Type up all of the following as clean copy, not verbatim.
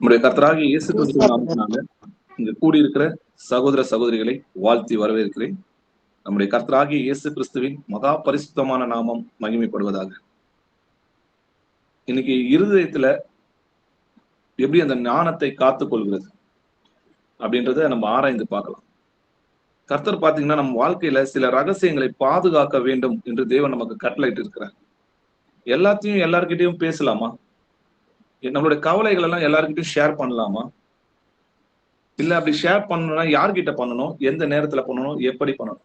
நம்முடைய கர்த்தராகிய இயேசு கிறிஸ்துவின் நாமத்தினால இங்கு கூடியிருக்கிற சகோதர சகோதரிகளை வாழ்த்தி வரவேற்கிறேன். நம்முடைய கர்த்தராகிய இயேசு கிறிஸ்துவின் மகா பரிசுத்தமான நாமம் மகிமைப்படுவதாக. இன்னைக்கு இருதயத்துல எப்படி அந்த ஞானத்தை காத்துக் கொள்கிறது அப்படின்றத நம்ம ஆராய்ந்து பார்க்கலாம். கர்த்தர் பாத்தீங்கன்னா நம்ம வாழ்க்கையில சில ரகசியங்களை பாதுகாக்க வேண்டும் என்று தேவன் நமக்கு கட்டளையிட்டு இருக்கிறார். எல்லாத்தையும் எல்லார்கிட்டையும் பேசலாமா? நம்மளுடைய கவலைகள் எல்லாம் எல்லார்கிட்டையும் ஷேர் பண்ணலாமா? இல்ல அப்படி ஷேர் பண்ணணும்னா யார்கிட்ட பண்ணணும், எந்த நேரத்துல பண்ணணும், எப்படி பண்ணணும்?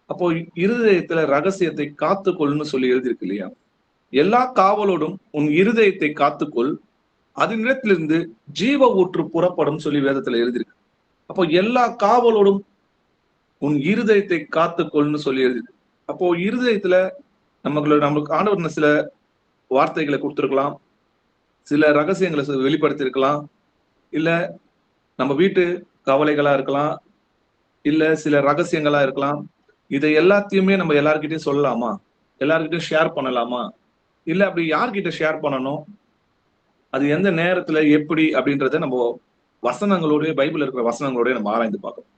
அப்போ இருதயத்துல ரகசியத்தை காத்துக்கொள்னு சொல்லி எழுதியிருக்கு இல்லையா? எல்லா காவலோடும் உன் இருதயத்தை காத்துக்கொள், அதனிடத்திலிருந்து ஜீவ ஊற்று புறப்படும் சொல்லி வேதத்துல எழுதியிருக்கு. அப்போ எல்லா காவலோடும் உன் இருதயத்தை காத்துக்கொள்னு சொல்லி எழுதிருக்கு. அப்போ இருதயத்துல நம்மளுக்கு ஆண்டவர் சில வார்த்தைகளை கொடுத்திருக்கலாம், சில ரகசியங்களை வெளிப்படுத்தியிருக்கலாம், இல்ல நம்ம வீட்டு கவலைகளா இருக்கலாம், இல்ல சில ரகசியங்களா இருக்கலாம். இதை எல்லாத்தையுமே நம்ம எல்லார்கிட்டையும் சொல்லலாமா? எல்லார்கிட்டையும் ஷேர் பண்ணலாமா? இல்ல அப்படி யார்கிட்ட ஷேர் பண்ணணும், அது எந்த நேரத்துல எப்படி அப்படின்றத நம்ம வசனங்களோடய, பைபிள் இருக்கிற வசனங்களோடய நம்ம ஆராய்ந்து பார்க்கணும்.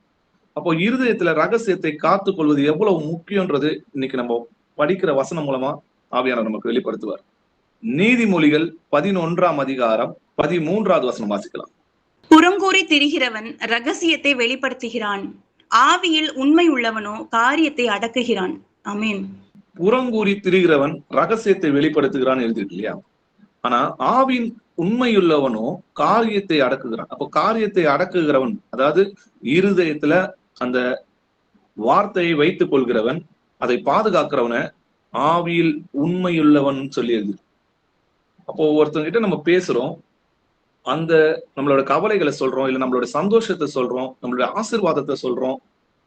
அப்போ இருதயத்துல ரகசியத்தை காத்துக் கொள்வது எவ்வளவு முக்கியன்றது இன்னைக்கு நம்ம படிக்கிற வசனம் மூலமா ஆவியானவர் நமக்கு வெளிப்படுத்துவார். நீதிமொழிகள் 11ஆம் அதிகாரம் 13வது வசனம் வாசிக்கலாம். புறங்கூறி திரிகிறவன் ரகசியத்தை வெளிப்படுத்துகிறான், ஆவியில் உண்மை உள்ளவனோ காரியத்தை அடக்குகிறான். ஆமென். புறங்கூறி திரிகிறவன் ரகசியத்தை வெளிப்படுத்துகிறான் எழுதிருக்கு இல்லையா? ஆனா ஆவின் உண்மையுள்ளவனோ காரியத்தை அடக்குகிறான். அப்போ காரியத்தை அடக்குகிறவன், அதாவது இருதயத்துல அந்த வார்த்தையை வைத்துக் கொள்கிறவன், அதை பாதுகாக்கிறவன ஆவியில் உண்மையுள்ளவன் சொல்லி எழுது. அப்போ ஒருத்தங்கிட்ட நம்ம பேசுறோம், அந்த நம்மளோட கவலைகளை சொல்றோம், இல்ல நம்மளோட சந்தோஷத்தை சொல்றோம், நம்மளோட ஆசீர்வாதத்தை சொல்றோம்,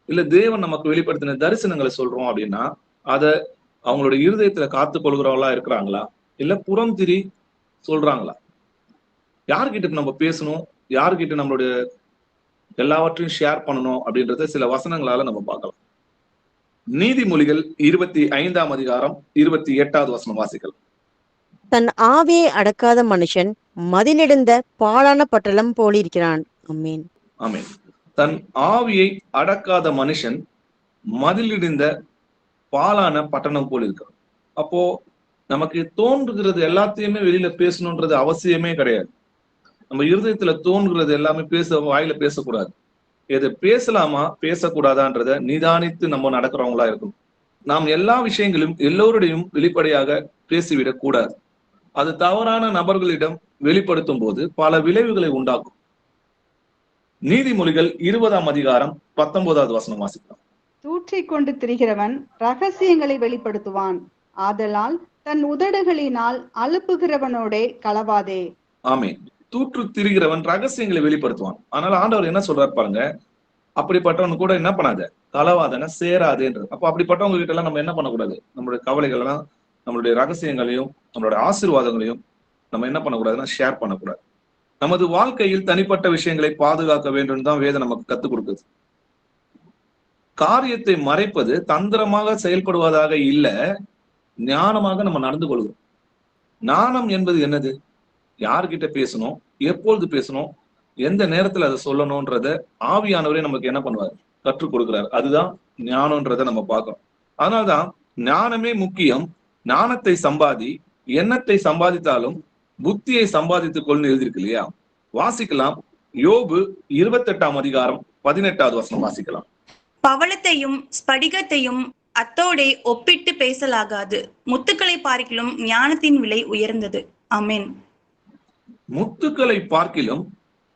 இல்ல தேவன் நமக்கு வெளிப்படுத்தின தரிசனங்களை சொல்றோம் அப்படின்னா அத அவங்களோட இருதயத்துல காத்து கொள்கிறவங்களா இருக்கிறாங்களா, இல்ல புறம் திரி சொல்றாங்களா? யார்கிட்ட நம்ம பேசணும், யார்கிட்ட நம்மளுடைய எல்லாவற்றையும் ஷேர் பண்ணணும் அப்படின்றத சில வசனங்களால நம்ம பார்க்கலாம். நீதிமொழிகள் 25ஆம் அதிகாரம் 28வது வசனம் வாசிக்கலாம். தன் ஆவியை அடக்காத மனுஷன் மதிலிடுந்த பாழான பட்டணம் போலிருக்கிறான். ஆமென். ஆமென். தன் ஆவியை அடக்காத மனுஷன் மதிலிடிந்த பாழான பட்டணம் போல் இருக்கிறான். அப்போ நமக்கு தோன்றுகிறது எல்லாத்தையுமே வெளியில பேசணுன்றது அவசியமே கிடையாது. நம்ம இருதயத்துல தோன்றுகிறது எல்லாமே வாயில பேசக்கூடாது. எது பேசலாமா பேசக்கூடாதான்றத நிதானித்து நம்ம நடக்கிறவங்களா இருக்கணும். நாம் எல்லா விஷயங்களும் எல்லோருடையும் வெளிப்படையாக பேசிவிடக் கூடாது. அது தவறான நபர்களிடம் வெளிப்படுத்தும் போது பல விளைவுகளை உண்டாக்கும். நீதிமொழிகள் 20ஆம் அதிகாரம் 19வது வசனம் வாசிக்கலாம். தூற்றிக் கொண்டு திரிகிறவன் ரகசியங்களை வெளிப்படுத்துவான், ஆதலால் தன் உதடுகளினால் அலுப்புகிறவனோட களவாதே. ஆமென். தூற்று திரிகிறவன் ரகசியங்களை வெளிப்படுத்துவான். ஆனால் ஆண்டவர் என்ன சொல்றாரு பாருங்க, அப்படிப்பட்டவன் கூட என்ன பண்ணாத, களவாதன சேராதேன்றது. அப்போ அப்படிப்பட்டவங்க கிட்ட எல்லாம் நம்ம என்ன பண்ணக்கூடாது, நம்மளுடைய கவலைகள் எல்லாம், நம்மளுடைய ரகசியங்களையும் நம்மளுடைய ஆசீர்வாதங்களையும் நம்ம என்ன பண்ணக்கூடாதுன்னா ஷேர் பண்ணக்கூடாது. நமது வாழ்க்கையில் தனிப்பட்ட விஷயங்களை பாதுகாக்க வேண்டும் தான் வேதம் நமக்கு கத்துக் கொடுக்குது. காரியத்தை மறைப்பது தந்திரமாக செயல்படுவதாக இல்ல, ஞானமாக நம்ம நடந்து கொள்கிறோம். ஞானம் என்பது என்னது? யார்கிட்ட பேசணும், எப்பொழுது பேசணும், எந்த நேரத்துல அதை சொல்லணும்ன்றத ஆவியானவரே நமக்கு என்ன பண்ணுவார், கற்றுக் கொடுக்கிறார். அதுதான் ஞானம்ன்றத நம்ம பார்க்கிறோம். அதனால்தான் ஞானமே முக்கியம், ஞானத்தை சம்பாதி, எண்ணத்தை சம்பாதித்தாலும் புத்தியை சம்பாதித்துக் கொள்னு எழுதியிருக்கு இல்லையா? வாசிக்கலாம். யோபு 28ஆம் அதிகாரம் 18வது வசனம் வாசிக்கலாம். பவளத்தையும் ஸ்படிகத்தையும் அத்தோடே ஒப்பிட்டு பேசலாகாது, முத்துக்களை பார்க்கிலும் ஞானத்தின் விலை உயர்ந்தது. ஆமென். முத்துக்களை பார்க்கிலும்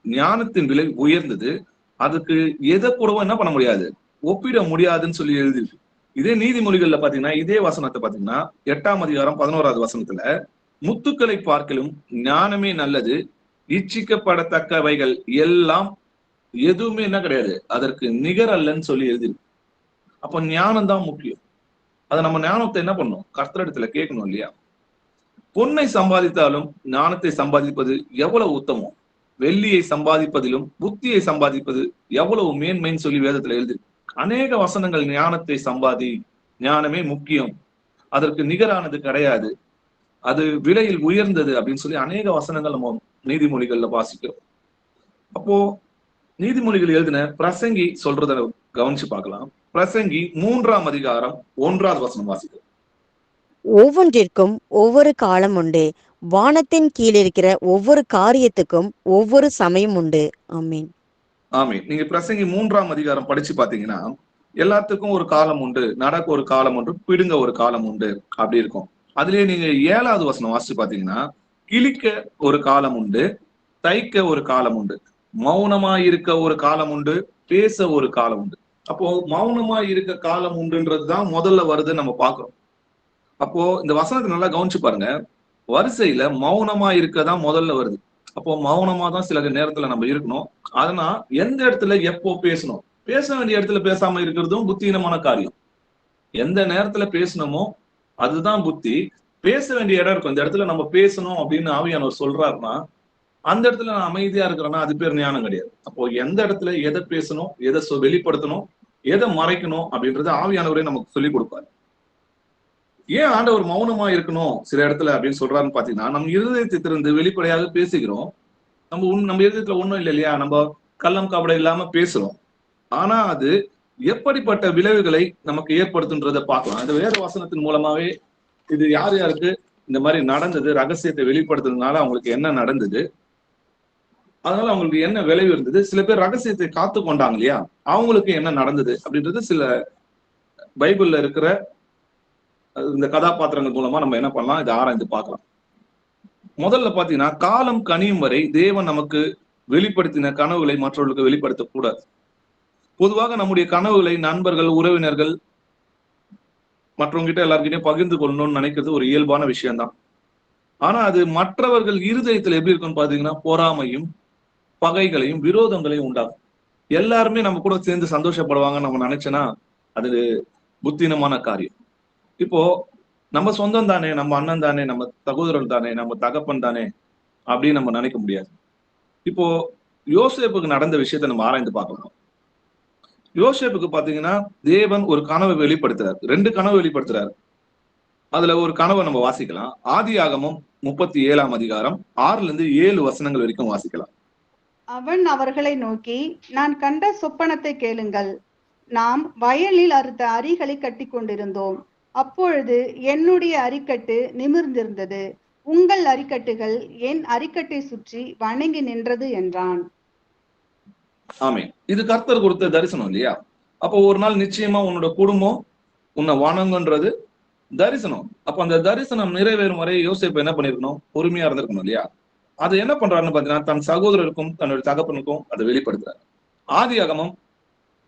ஞானத்தின் விலை உயர்ந்தது. அதுக்கு எதை கூடவும் என்ன பண்ண முடியாது, ஒப்பிட முடியாதுன்னு சொல்லி எழுதிருக்கு. இதே நீதிமொழிகள்ல பாத்தீங்கன்னா, இதே வசனத்தை பாத்தீங்கன்னா 8ஆம் அதிகாரம் 11வது வசனத்துல முத்துக்களை பார்க்கிலும் ஞானமே நல்லது, இச்சிக்கப்படத்தக்கவைகள் எல்லாம் எதுவுமே என்ன கிடையாது, அதற்கு நிகர் அல்லன்னு சொல்லி எழுதிருக்கு. அப்போ ஞானம் தான் முக்கியம். அதை நம்ம ஞானத்தை என்ன பண்ணணும், கர்த்தரிடத்துல கேட்கணும் இல்லையா? பொன்னை சம்பாதித்தாலும் ஞானத்தை சம்பாதிப்பது எவ்வளவு உத்தமம், வெள்ளியை சம்பாதிப்பதிலும் புத்தியை சம்பாதிப்பது எவ்வளவு மேன்மைன்னு சொல்லி வேதத்துல எழுதி. அநேக வசனங்கள் ஞானத்தை சம்பாதி, ஞானமே முக்கியம், அதற்கு நிகரானது கிடையாது, அது விலையில் உயர்ந்தது அப்படின்னு சொல்லி அநேக வசனங்கள் நம்ம நீதிமொழிகள்ல வாசிக்கிறோம். அப்போ நீதிமொழிகள் எழுதின பிரசங்கி சொல்றத கவனிச்சு பார்க்கலாம். பிரசங்கி 3ஆம் அதிகாரம் 1வது வசனம் வாசிக்கிறோம். ஒவ்வொன்றிற்கும் ஒவ்வொரு காலம் உண்டு, வானத்தின் கீழ் இருக்கிற ஒவ்வொரு காரியத்துக்கும் ஒவ்வொரு சமயம் உண்டு. ஆமீன். ஆமீன். நீங்க பிரசங்கி 3ஆம் அதிகாரம் படிச்சு பாத்தீங்கன்னா எல்லாத்துக்கும் ஒரு காலம் உண்டு, நடக்க ஒரு காலம் உண்டு, பிடுங்க ஒரு காலம் உண்டு அப்படி இருக்கும். அதுலயே நீங்க 7வது வசனம் வாசிச்சு பாத்தீங்கன்னா கிழிக்க ஒரு காலம் உண்டு, தைக்க ஒரு காலம் உண்டு, மௌனமா இருக்க ஒரு காலம் உண்டு, பேச ஒரு காலம் உண்டு. அப்போ மௌனமா இருக்க காலம் உண்டுன்றதுதான் முதல்ல வருது நம்ம பாக்குறோம். அப்போ இந்த வசனத்தை நல்லா கவனிச்சு பாருங்க. வரிசையில மௌனமா இருக்கதான் முதல்ல வருது. அப்போ மௌனமா தான் சில நேரத்துல நம்ம இருக்கணும். அதனால எந்த இடத்துல எப்போ பேசணும், பேச வேண்டிய இடத்துல பேசாம இருக்கிறதும் புத்தியினமான காரியம். எந்த நேரத்துல பேசணுமோ அதுதான் புத்தி. பேச வேண்டிய இடம் இருக்கும், இந்த இடத்துல நம்ம பேசணும் அப்படின்னு ஆவியானவர் சொல்றாருன்னா அந்த இடத்துல நான் அமைதியா இருக்கிறேன்னா அது பேர் ஞானம் கிடையாது. அப்போ எந்த இடத்துல எதை பேசணும், எதை வெளிப்படுத்தணும், எதை மறைக்கணும் அப்படின்றத ஆவியானவரே நமக்கு சொல்லிக் கொடுப்பாரு. ஏன் ஆண்டவர் மௌனமா இருக்கணும் சில இடத்துல அப்படின்னு சொல்றாருன்னு பாத்தீங்கன்னா, நம்ம இருதயத்தை திறந்து வெளிப்படையாக பேசுகிறோம். நம்ம இருதயத்துல ஒண்ணும் இல்லை இல்லையா, நம்ம கள்ளம் கபடை இல்லாம பேசுறோம். ஆனா அது எப்படிப்பட்ட விளைவுகளை நமக்கு ஏற்படுத்துன்றதை பார்க்கலாம். இந்த வேத வசனத்தின் மூலமாவே இது யார் யாருக்கு இந்த மாதிரி நடந்தது, ரகசியத்தை வெளிப்படுத்துறதுனால அவங்களுக்கு என்ன நடந்தது, அதனால அவங்களுக்கு என்ன விளைவு இருந்தது, சில பேர் ரகசியத்தை காத்து கொண்டாங்க இல்லையா, அவங்களுக்கு என்ன நடந்தது அப்படின்றது சில பைபிள்ல இருக்கிற இந்த கதாபாத்திரங்கள் மூலமா நம்ம என்ன பண்ணலாம், இதை ஆராய்ந்து பார்க்கலாம். முதல்ல பாத்தீங்கன்னா, காலம் கனியும் வரை தேவன் நமக்கு வெளிப்படுத்தின கனவுகளை மற்றவர்களுக்கு வெளிப்படுத்தக்கூடாது. பொதுவாக நம்முடைய கனவுகளை நண்பர்கள், உறவினர்கள், மற்றவங்கிட்ட எல்லார்கிட்டையும் பகிர்ந்து கொள்ளணும்னு நினைக்கிறது ஒரு இயல்பான விஷயம்தான். ஆனா அது மற்றவர்கள் இருதயத்துல எப்படி இருக்குன்னு பாத்தீங்கன்னா, பொறாமையும் பகைகளையும் விரோதங்களையும் உண்டாகும். எல்லாருமே நம்ம கூட சேர்ந்து சந்தோஷப்படுவாங்கன்னு நம்ம நினைச்சோன்னா அது புத்தினமான காரியம். இப்போ நம்ம சொந்தம் தானே, நம்ம அண்ணன் தானே, நம்ம சகோதரன் தானே, நம்ம தகப்பன் தானே அப்படின்னு நம்ம நினைக்க முடியாது. இப்போ யோசேப்புக்கு நடந்த விஷயத்த நம்ம ஆராய்ந்து பார்க்கலாம். யோசேப்புக்கு பாத்தீங்கன்னா தேவன் ஒரு கனவை வெளிப்படுத்துறாரு, 2 கனவு வெளிப்படுத்துறாரு. அதுல ஒரு கனவை நம்ம வாசிக்கலாம். ஆதியாகமம் 37ஆம் அதிகாரம் 6-7 வசனங்கள் வரைக்கும் வாசிக்கலாம். அவன் அவர்களை நோக்கி, நான் கண்ட சொப்பனத்தை கேளுங்கள். நாம் வயலில் அறுத்த அரிகளை கட்டி கொண்டிருந்தோம். அப்பொழுது என்னுடைய அரிக்கட்டு நிமிர்ந்திருந்தது, உங்கள் அரிக்கட்டுகள் என் அரிக்கட்டை சுற்றி வணங்கி நின்றது என்றான். ஆமே, இது கர்த்தர் கொடுத்த தரிசனம் இல்லையா. அப்போ ஒரு நாள் நிச்சயமா உன்னோட குடும்பம் உன்னை வணங்குன்றது தரிசனம். அப்ப அந்த தரிசனம் நிறைவேறும் வரை யோசேப்பு என்ன பண்ணிருக்கணும், பொறுமையா இருந்திருக்கணும் இல்லையா. அது என்ன பண்றாருன்னு பாத்தீங்கன்னா, தன் சகோதரருக்கும் தன்னுடைய தகப்பனுக்கும் அதை வெளிப்படுத்துறாரு. ஆதியாகமம்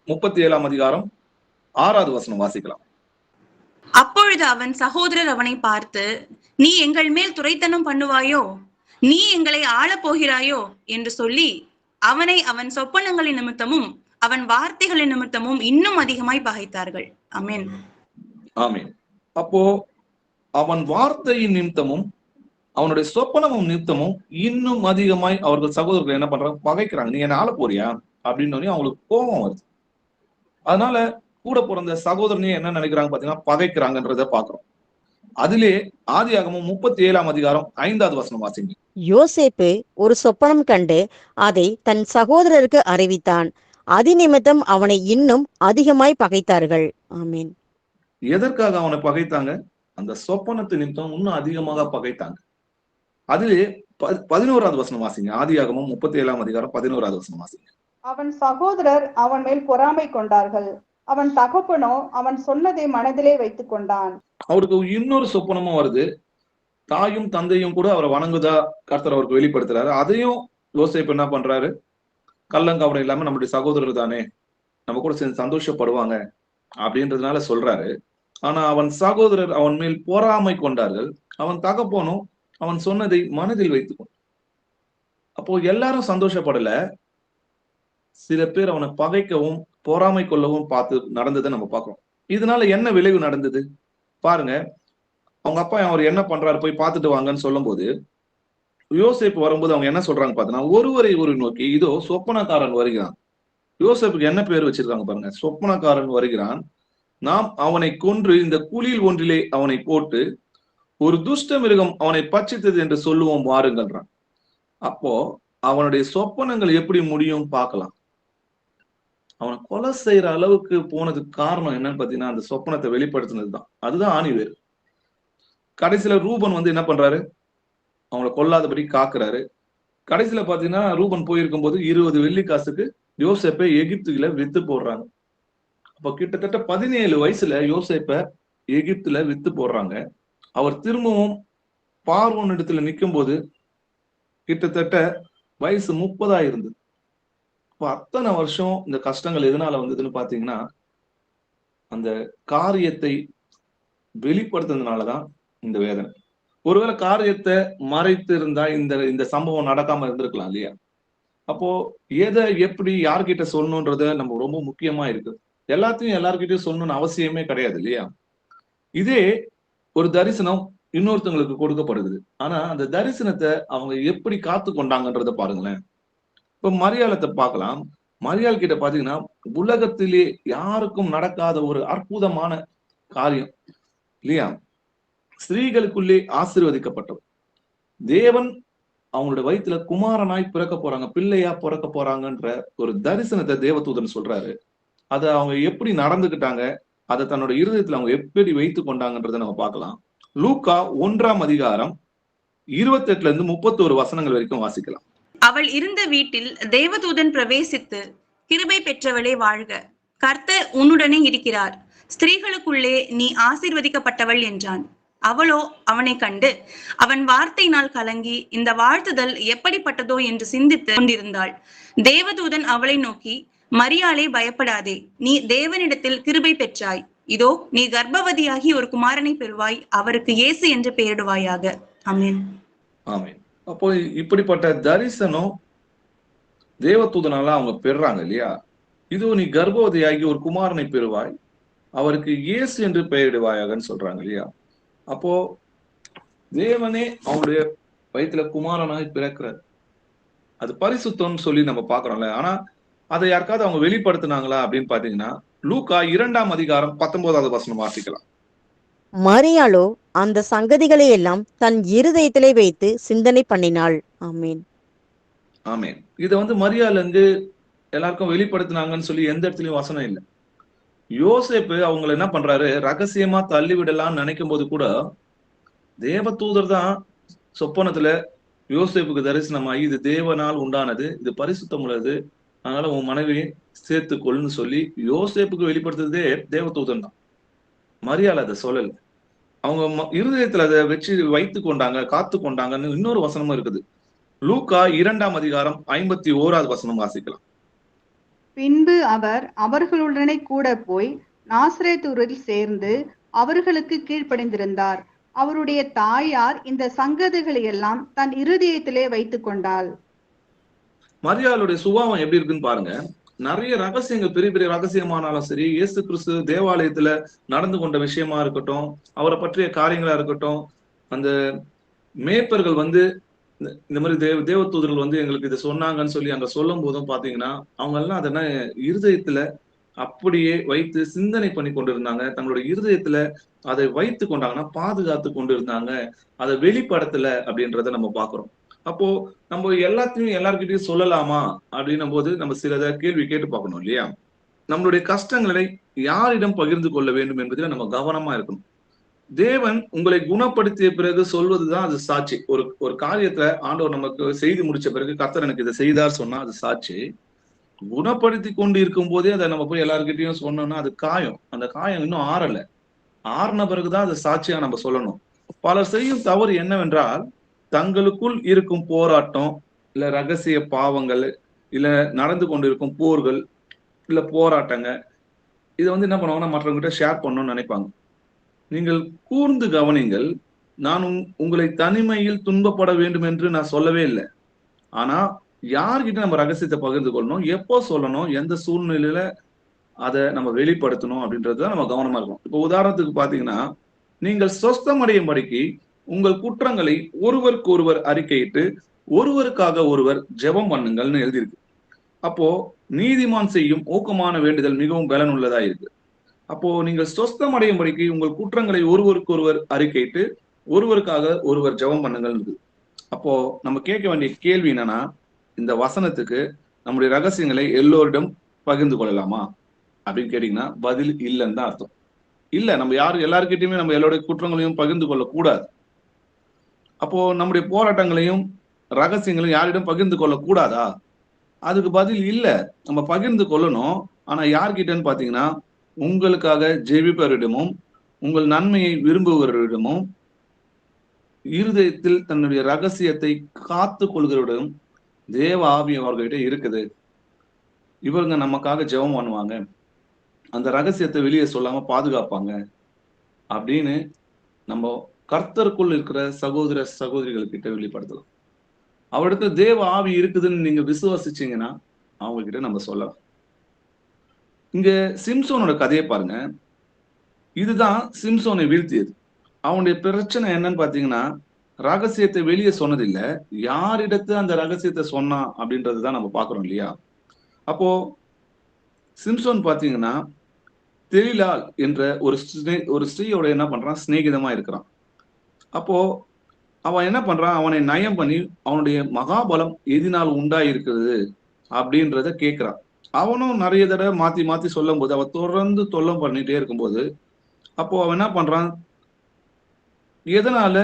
37ஆம் அதிகாரம் 6வது வசனம் வாசிக்கலாம். அப்பொழுது அவன் சகோதரர் அவனை பார்த்து, நீ எங்கள் மேல் துரைத்தனம் பண்ணுவாயோ, நீ எங்களை ஆளப் போகிறாயோ என்று சொல்லி அவனை அவன் சொப்பனங்களின் நிமித்தமும் அவன் வார்த்தைகளின் நிமித்தமும் இன்னும் அதிகமாய் பகைத்தார்கள். ஆமென். ஆமென். அப்போ அவன் வார்த்தையின் நிமித்தமும் அவனுடைய சொப்பனமும் நிமித்தமும் இன்னும் அதிகமாய் அவர்கள் சகோதரர்கள் என்ன பண்றாங்க, பகைக்கிறாங்க. நீ என்ன ஆள போறியா அப்படின்னு அவங்களுக்கு கோபம் வருது. அதனால கூட பிறந்த சகோதரனையே என்ன நினைக்கிறாங்க பாத்தீங்கன்னா, பகைக்கிறாங்கன்றத பாக்குறோம். அதிலே ஆதியாகமம் 37ஆம் அதிகாரம் 5வது வசனம் வாசிங்க. யோசேப்பு ஒரு சொப்பனம் கண்டு அதை தன் சகோதரருக்கு அறிவித்தான். அதி நிமித்தம் அவனை இன்னும் அதிகமாய் பகைத்தார்கள். ஆமீன். எதற்காக அவனை பகைத்தாங்க? அந்த சொப்பனத்து நிமித்தம் இன்னும் அதிகமாக பகைத்தாங்க. அதிலே 11வது வசனம் வாசிங்க. ஆதியாகமம் 37ஆம் அதிகாரம் 11வது வசனம் வாசிங்க. அவன் சகோதரர் அவன் மேல் பொறாமை கொண்டார்கள். அவன் தகப்பனோ அவன் சொன்னதை மனதிலே வைத்துக் கொண்டான். அவருக்கு இன்னொரு சொப்பனமும் வருது. தாயும் தந்தையும் கூட அவரை வணங்குதா கர்த்தர் அவருக்கு வெளிப்படுத்துறாரு. அதையும் யோசேப்பு என்ன பண்றாரு, கள்ளங்கபடம் இல்லாம நம்முடைய சகோதரர் தானே, நம்ம கூட சேர்ந்து சந்தோஷப்படுவாங்க அப்படின்றதுனால சொல்றாரு. ஆனா அவன் சகோதரர் அவன் மேல் பொறாமை கொண்டார்கள். அவன் தகப்பனும் அவன் சொன்னதை மனதில் வைத்துக்கொண்டான். அப்போ எல்லாரும் சந்தோஷப்படல, சில பேர் அவனை பகைக்கவும் பொறாமை கொள்ளவும் பார்த்து நடந்ததை நம்ம பார்க்கிறோம். இதனால என்ன விளைவு நடந்தது பாருங்க. அவங்க அப்பா அவர் என்ன பண்றாரு, போய் பார்த்துட்டு வாங்கன்னு சொல்லும் போது யோசேப்பு வரும்போது அவங்க என்ன சொல்றாங்க பாத்தீங்கன்னா, ஒருவரை ஒரு நோக்கி இதோ சொப்பனக்காரன் வருகிறான். யோசேப்புக்கு என்ன பேர் வச்சிருக்காங்க பாருங்க, சொப்பனக்காரன் வருகிறான். நாம் அவனை கொன்று இந்த குழியில் ஒன்றிலே அவனை போட்டு ஒரு துஷ்ட மிருகம் அவனை பட்சித்தது என்று சொல்லுவோம் வாருங்கள்றான். அப்போ அவனுடைய சொப்பனங்கள் எப்படி முடியும் பார்க்கலாம். அவனை கொலை செய்யற அளவுக்கு போனதுக்கு காரணம் என்னன்னு பாத்தீங்கன்னா அந்த சொப்பனத்தை வெளிப்படுத்தினதுதான். அதுதான் ஆணிவேர். கடைசியில ரூபன் வந்து என்ன பண்றாரு, அவங்களை கொல்லாதபடி காக்குறாரு. கடைசியில பாத்தீங்கன்னா ரூபன் போயிருக்கும் போது 20 வெள்ளி காசுக்கு யோசேப்பை எகிப்துல வித்து போடுறாங்க. அப்ப கிட்டத்தட்ட 17 வயசுல யோசேப்பை எகிப்துல வித்து போடுறாங்க. அவர் திரும்பவும் பார்வோன் இடத்துல நிற்கும் போது கிட்டத்தட்ட வயசு 30 இருந்தது. இப்ப அத்தனை வருஷம் இந்த கஷ்டங்கள் எதனால வந்ததுன்னு பாத்தீங்கன்னா அந்த காரியத்தை வெளிப்படுத்துறதுனாலதான் இந்த வேதனை. ஒருவேளை காரியத்தை மறைத்து இருந்தா இந்த சம்பவம் நடக்காம இருந்திருக்கலாம் இல்லையா? அப்போ எதை எப்படி யார்கிட்ட சொல்லணும்ன்றத நம்ம ரொம்ப முக்கியமா இருக்கு. எல்லாத்தையும் எல்லார்கிட்டயும் சொல்லணும்னு அவசியமே கிடையாது இல்லையா? இதே ஒரு தரிசனம் இன்னொருத்தவங்களுக்கு கொடுக்கப்படுது. ஆனா அந்த தரிசனத்தை அவங்க எப்படி காத்து கொண்டாங்கன்றத பாருங்களேன். இப்ப மரியாளத்தை பார்க்கலாம். மரியாள் கிட்ட பாத்தீங்கன்னா உலகத்திலே யாருக்கும் நடக்காத ஒரு அற்புதமான காரியம் இல்லையா? ஸ்திரீகளுக்குள்ளே ஆசீர்வதிக்கப்பட்டவர். தேவன் அவங்களோட வயிற்றுல குமாரனாய் பிறக்க போறாங்க, பிள்ளையா பிறக்க போறாங்கன்ற ஒரு தரிசனத்தை தேவதூதன் சொல்றாரு. அதை அவங்க எப்படி நடந்துகிட்டாங்க, அதை தன்னோட இருதயத்துல அவங்க எப்படி வைத்து கொண்டாங்கன்றத நம்ம பார்க்கலாம். லூக்கா 1ஆம் அதிகாரம் 28 31 வசனங்கள் வரைக்கும் வாசிக்கலாம். அவள் இருந்த வீட்டில் தேவதூதன் பிரவேசித்து, கிருபை பெற்றவளே வாழ்க, கர்த்தர் உன்னுடனே இருக்கிறார், ஸ்திரீகளுக்குள்ளே நீ ஆசீர்வதிக்கப்பட்டவள் என்றான். அவளோ அவனை கண்டு அவன் வார்த்தையினால் கலங்கி இந்த வாழ்த்துதல் எப்படிப்பட்டதோ என்று சிந்தித்து கொண்டிருந்தாள். தேவதூதன் அவளை நோக்கி, மரியாளே பயப்படாதே, நீ தேவனிடத்தில் கிருபை பெற்றாய். இதோ நீ கர்ப்பவதியாகி ஒரு குமாரனை பெறுவாய், அவருக்கு இயேசு என்று பெயரிடுவாயாக. ஆமென். ஆமென். அப்போ இப்படிப்பட்ட தரிசனம் தேவதூதனால அவங்க பெறாங்க இல்லையா? இதோ நீ கர்ப்பவதியாகி ஒரு குமாரனை பெறுவாய், அவருக்கு இயேசு என்று பெயரிடுவாயாகன்னு சொல்றாங்க இல்லையா? அப்போ தேவனே அவங்களுடைய வயிற்றுல குமாரனாய் பிறக்கிறார். அது பரிசுத்தம்னு சொல்லி நம்ம பாக்குறோம்ல. ஆனா அதை யாருக்காவது அவங்க வெளிப்படுத்தினாங்களா அப்படின்னு பாத்தீங்கன்னா லூக்கா 2ஆம் அதிகாரம் 19வது வசனம் வாசிக்கலாம். மரியாளோ அந்த சங்கதிகளை எல்லாம் தன் இருதயத்திலே வைத்து சிந்தனை பண்ணினாள். ஆமீன். ஆமேன். இதை வந்து மரியாள் வந்து எல்லாருக்கும் வெளிப்படுத்தினாங்கன்னு சொல்லி எந்த இடத்துலயும் வசனம் இல்லை. யோசேப்பு அவங்களை என்ன பண்றாரு, ரகசியமா தள்ளி விடலாம்னு நினைக்கும் போது கூட தேவதூதர் தான் சொப்பனத்துல யோசேப்புக்கு தரிசனமாகி, இது தேவனால் உண்டானது, இது பரிசுத்தம் உள்ளது, அதனால உன் மனைவியை சேர்த்துக்கொள்னு சொல்லி யோசேப்புக்கு வெளிப்படுத்துறதே தேவதூதன் தான். மரியாள் அதை சொல்லல. அவங்க இருதயத்துல அதை வச்சு வைத்து கொண்டாங்க, காத்து கொண்டாங்கன்னு இன்னொரு வசனமும் இருக்குது. லூக்கா 2ஆம் அதிகாரம் 51வது வசனம் வாசிக்கலாம். பின்பு அவர் அவர்களுடனே கூட போய் நாசரேத்தூரில் சேர்ந்து அவர்களுக்கு கீழ்ப்படிந்திருந்தார். அவருடைய தாயார் இந்த சங்கதிகளை எல்லாம் தன் இருதயத்திலே வைத்துக் கொண்டாள். மரியாளுடைய சுபாவம் எப்படி இருக்குன்னு பாருங்க. நிறைய ரகசியங்கள், பெரிய பெரிய ரகசியமானாலும் சரி, இயேசு கிறிஸ்து தேவாலயத்துல நடந்து கொண்ட விஷயமா இருக்கட்டும், அவரை பற்றிய காரியங்களா இருக்கட்டும், அந்த மேய்ப்பர்கள் வந்து இந்த மாதிரி தேவதூதர்கள் வந்து எங்களுக்கு இதை சொன்னாங்கன்னு சொல்லி அங்க சொல்லும் போதும் பாத்தீங்கன்னா அவங்க எல்லாம் அதென்ன இருதயத்துல அப்படியே வைத்து சிந்தனை பண்ணி கொண்டிருந்தாங்க. தங்களுடைய இருதயத்துல அதை வைத்து கொண்டாங்கன்னா பாதுகாத்து கொண்டு இருந்தாங்க. அதை வெளிப்படத்துல அப்படின்றத நம்ம பாக்குறோம். அப்போ நம்ம எல்லாத்தையும் எல்லார்கிட்டையும் சொல்லலாமா அப்படின்னும் போது நம்ம சிலதை கேள்வி கேட்டு பார்க்கணும் இல்லையா? நம்மளுடைய கஷ்டங்களை யாரிடம் பகிர்ந்து கொள்ள வேண்டும் என்பதில் நம்ம கவனமா இருக்கணும். தேவன் உங்களை குணப்படுத்திய பிறகு சொல்வதுதான் அது சாட்சி. ஒரு காரியத்தை ஆண்டவர் நமக்கு செய்து முடிச்ச பிறகு கர்த்தர் எனக்கு இதை செய்தார் சொன்னா அது சாட்சி. குணப்படுத்தி கொண்டு இருக்கும் போதே அதை நம்ம போய் எல்லார்கிட்டையும் சொன்னோம்னா அது காயம். அந்த காயம் இன்னும் ஆறல. ஆறின பிறகுதான் அது சாட்சியா நம்ம சொல்லணும். பலர் செய்யும் தவறு என்னவென்றால், தங்களுக்குள் இருக்கும் போராட்டம், இல்ல ரகசிய பாவங்கள், இல்ல நடந்து கொண்டிருக்கும் போர்கள், இல்ல போராட்டங்க, இதை வந்து என்ன பண்ணுவாங்கன்னா மற்றவங்ககிட்ட ஷேர் பண்ணணும்னு நினைப்பாங்க. நீங்கள் கூர்ந்து கவனிங்கள். நான் உங்களை தனிமையில் துன்பப்பட வேண்டும் என்று நான் சொல்லவே இல்லை. ஆனா யார்கிட்ட நம்ம ரகசியத்தை பகிர்ந்து கொள்ளணும், எப்போ சொல்லணும், எந்த சூழ்நிலையில அதை நம்ம வெளிப்படுத்தணும் அப்படின்றதுதான் நம்ம கவனமா இருக்கணும். இப்போ உதாரணத்துக்கு பாத்தீங்கன்னா, நீங்கள் சொஸ்தமடையும்படிக்கு உங்கள் குற்றங்களை ஒருவருக்கு ஒருவர் அறிக்கையிட்டு ஒருவருக்காக ஒருவர் ஜெபம் பண்ணுங்கள்னு எழுதியிருக்கு. அப்போ நீதிமான் செய்யும் ஊக்கமான வேண்டுதல் மிகவும் பலன் உள்ளதா இருக்கு. அப்போ நீங்கள் சொஸ்தமடையும்படிக்கு உங்கள் குற்றங்களை ஒருவருக்கு ஒருவர் அறிக்கையிட்டு ஒருவருக்காக ஒருவர் ஜெபம் பண்ணுங்கள். அப்போ நம்ம கேட்க வேண்டிய கேள்வி என்னன்னா, இந்த வசனத்துக்கு நம்முடைய ரகசியங்களை எல்லோரிடம் பகிர்ந்து கொள்ளலாமா அப்படின்னு கேட்டீங்கன்னா பதில் இல்லைன்னு தான் அர்த்தம். இல்ல, நம்ம எல்லாருக்கிட்டையுமே நம்ம எல்லோருடைய குற்றங்களையும் பகிர்ந்து கொள்ள கூடாது. அப்போ நம்முடைய போராட்டங்களையும் ரகசியங்களையும் யாரிடம் பகிர்ந்து கொள்ள கூடாதா? அதுக்கு பதில் இல்ல, நம்ம பகிர்ந்து கொள்ளணும். ஆனா யார்கிட்டன்னு பாத்தீங்கன்னா, உங்களுக்காக ஜெபிப்பவரிடமும் உங்கள் நன்மையை விரும்புவவரிடமும் இருதயத்தில் தன்னுடைய ரகசியத்தை காத்து கொள்கிறவரிடம் தேவ ஆவி அவர்கிட்ட இருக்குது. இவங்க நமக்காக ஜெபம் பண்ணுவாங்க, அந்த ரகசியத்தை வெளியே சொல்லாம பாதுகாப்பாங்க அப்படின்னு நம்ம கர்த்தருக்குள் இருக்கிற சகோதர சகோதரிகள் கிட்ட வெளிப்படுத்தலாம். அவரிடத்துல தேவ ஆவி இருக்குதுன்னு நீங்க விசுவாசிச்சீங்கன்னா அவங்க கிட்ட நம்ம சொல்லலாம். இங்க சிம்சோனோட கதையை பாருங்க. இதுதான் சிம்சோனை வீழ்த்தியது. அவனுடைய பிரச்சனை என்னன்னு பாத்தீங்கன்னா, ரகசியத்தை வெளியே சொன்னதில்லை, யாரிடத்து அந்த ரகசியத்தை சொன்னான் அப்படின்றதுதான் நம்ம பாக்குறோம் இல்லையா? அப்போ சிம்சோன் பாத்தீங்கன்னா தெலிலாள் என்ற ஒரு ஸ்திரீயோட என்ன பண்றான், சிநேகிதமா இருக்கிறான். அப்போ அவன் என்ன பண்றான், அவனை நயம் பண்ணி அவனுடைய மகாபலம் எதினால் உண்டாயிருக்கிறது அப்படின்றத கேட்கிறான். அவனும் நிறைய தடவை மாத்தி மாத்தி சொல்லும் போது அவன் தொடர்ந்து தொல்லம் பண்ணிட்டே இருக்கும்போது, அப்போ அவன் என்ன பண்றான், எதனால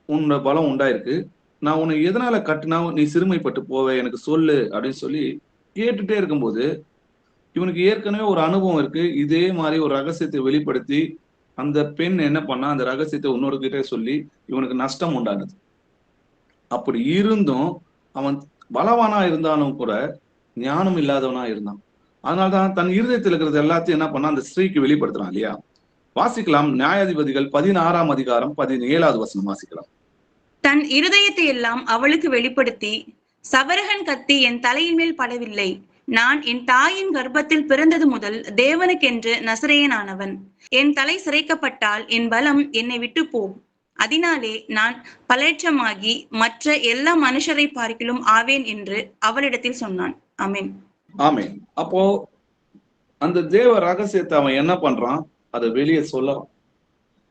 உன்னோட பலம் உண்டாயிருக்கு, நான் உன்னை எதனால கட்டினா நீ சிறுமைப்பட்டு போவ எனக்கு சொல்லு அப்படின்னு சொல்லி கேட்டுட்டே இருக்கும்போது, இவனுக்கு ஏற்கனவே ஒரு அனுபவம் இருக்கு. இதே மாதிரி ஒரு ரகசியத்தை வெளிப்படுத்தி அந்த பெண் என்ன பண்ணா, அந்த ரகசியத்தை இன்னொரு கிட்டே சொல்லி இவனுக்கு நஷ்டம் உண்டானது. அப்படி இருந்தும் அவன் பலவானா இருந்தாலும் கூட ஞானம் இல்லாதவனா இருந்தான். அதனால்தான் தன் இருதயத்தில் இருக்கிறது எல்லாத்தையும் என்ன பண்ணா, அந்த ஸ்திரீக்கு வெளிப்படுத்துறான் இல்லையா? வாசிக்கலாம், நியாயாதிபதிகள் 16ஆம் அதிகாரம் 17வது வசனம் வாசிக்கலாம். தன் இருதயத்தை எல்லாம் அவளுக்கு வெளிப்படுத்தி, சவரகன் கத்தி என் தலையின் மேல் படவில்லை, நான் என் தாயின் கர்ப்பத்தில் பிறந்தது முதல் தேவனுக்கென்று நசரேயனானவன். என் தலை சிரைக்கப்பட்டால் என் பலம் என்னை விட்டு போகும், அதனாலே நான் பலட்சமாகி மற்ற எல்லா மனுஷரை பார்க்கிலும் ஆவேன் என்று அவளிடத்தில் சொன்னான். ஆமென். ஆமென். அப்போ அந்த தேவ ரகசியத்தை அவன் என்ன பண்றான், அதை வெளியே சொல்லலாம்.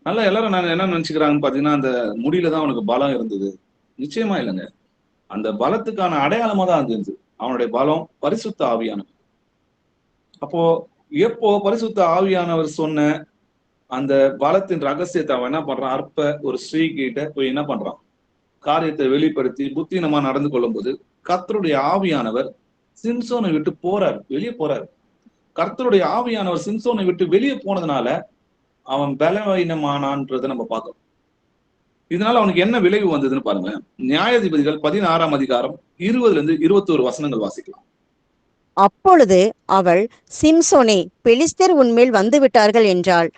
நல்லா எல்லாரும் நான் என்ன நினைச்சுக்கிறாங்கன்னு பாத்தீங்கன்னா, அந்த முடியில தான் அவனுக்கு பலம் இருந்தது. நிச்சயமா இல்லைங்க. அந்த பலத்துக்கான அடையாளமா தான் இருந்தது அவனுடைய பலம் பரிசுத்த ஆவியானவர். அப்போ எப்போ பரிசுத்த ஆவியானவர் சொன்ன அந்த பலத்தின் ரகசியத்தை அவன் என்ன பண்றான், அற்ப ஒரு ஸ்ரீ கிட்ட போய் என்ன பண்றான், காரியத்தை வெளிப்படுத்தி புத்தினமா நடந்து கொள்ளும் போது கர்த்தருடைய ஆவியானவர் சிம்சோனை விட்டு போறாரு, வெளியே போறாரு. கர்த்தருடைய ஆவியானவர் சிம்சோனை விட்டு வெளியே போனதுனால அவன் பலவீனமானான்றதை நம்ம பார்க்கிறோம். இதனால அவனுக்கு என்ன விளைவு வந்ததுன்னு பாருங்க. நியாயாதிபதிகள் 16ஆம் அதிகாரம் 20-21 வசனங்கள் வாசிக்கலாம். அப்பொழுது அவள், சிம்சோனே, பெலிஸ்தர் உன்மேல் வந்து விட்டார்கள் என்றாள்.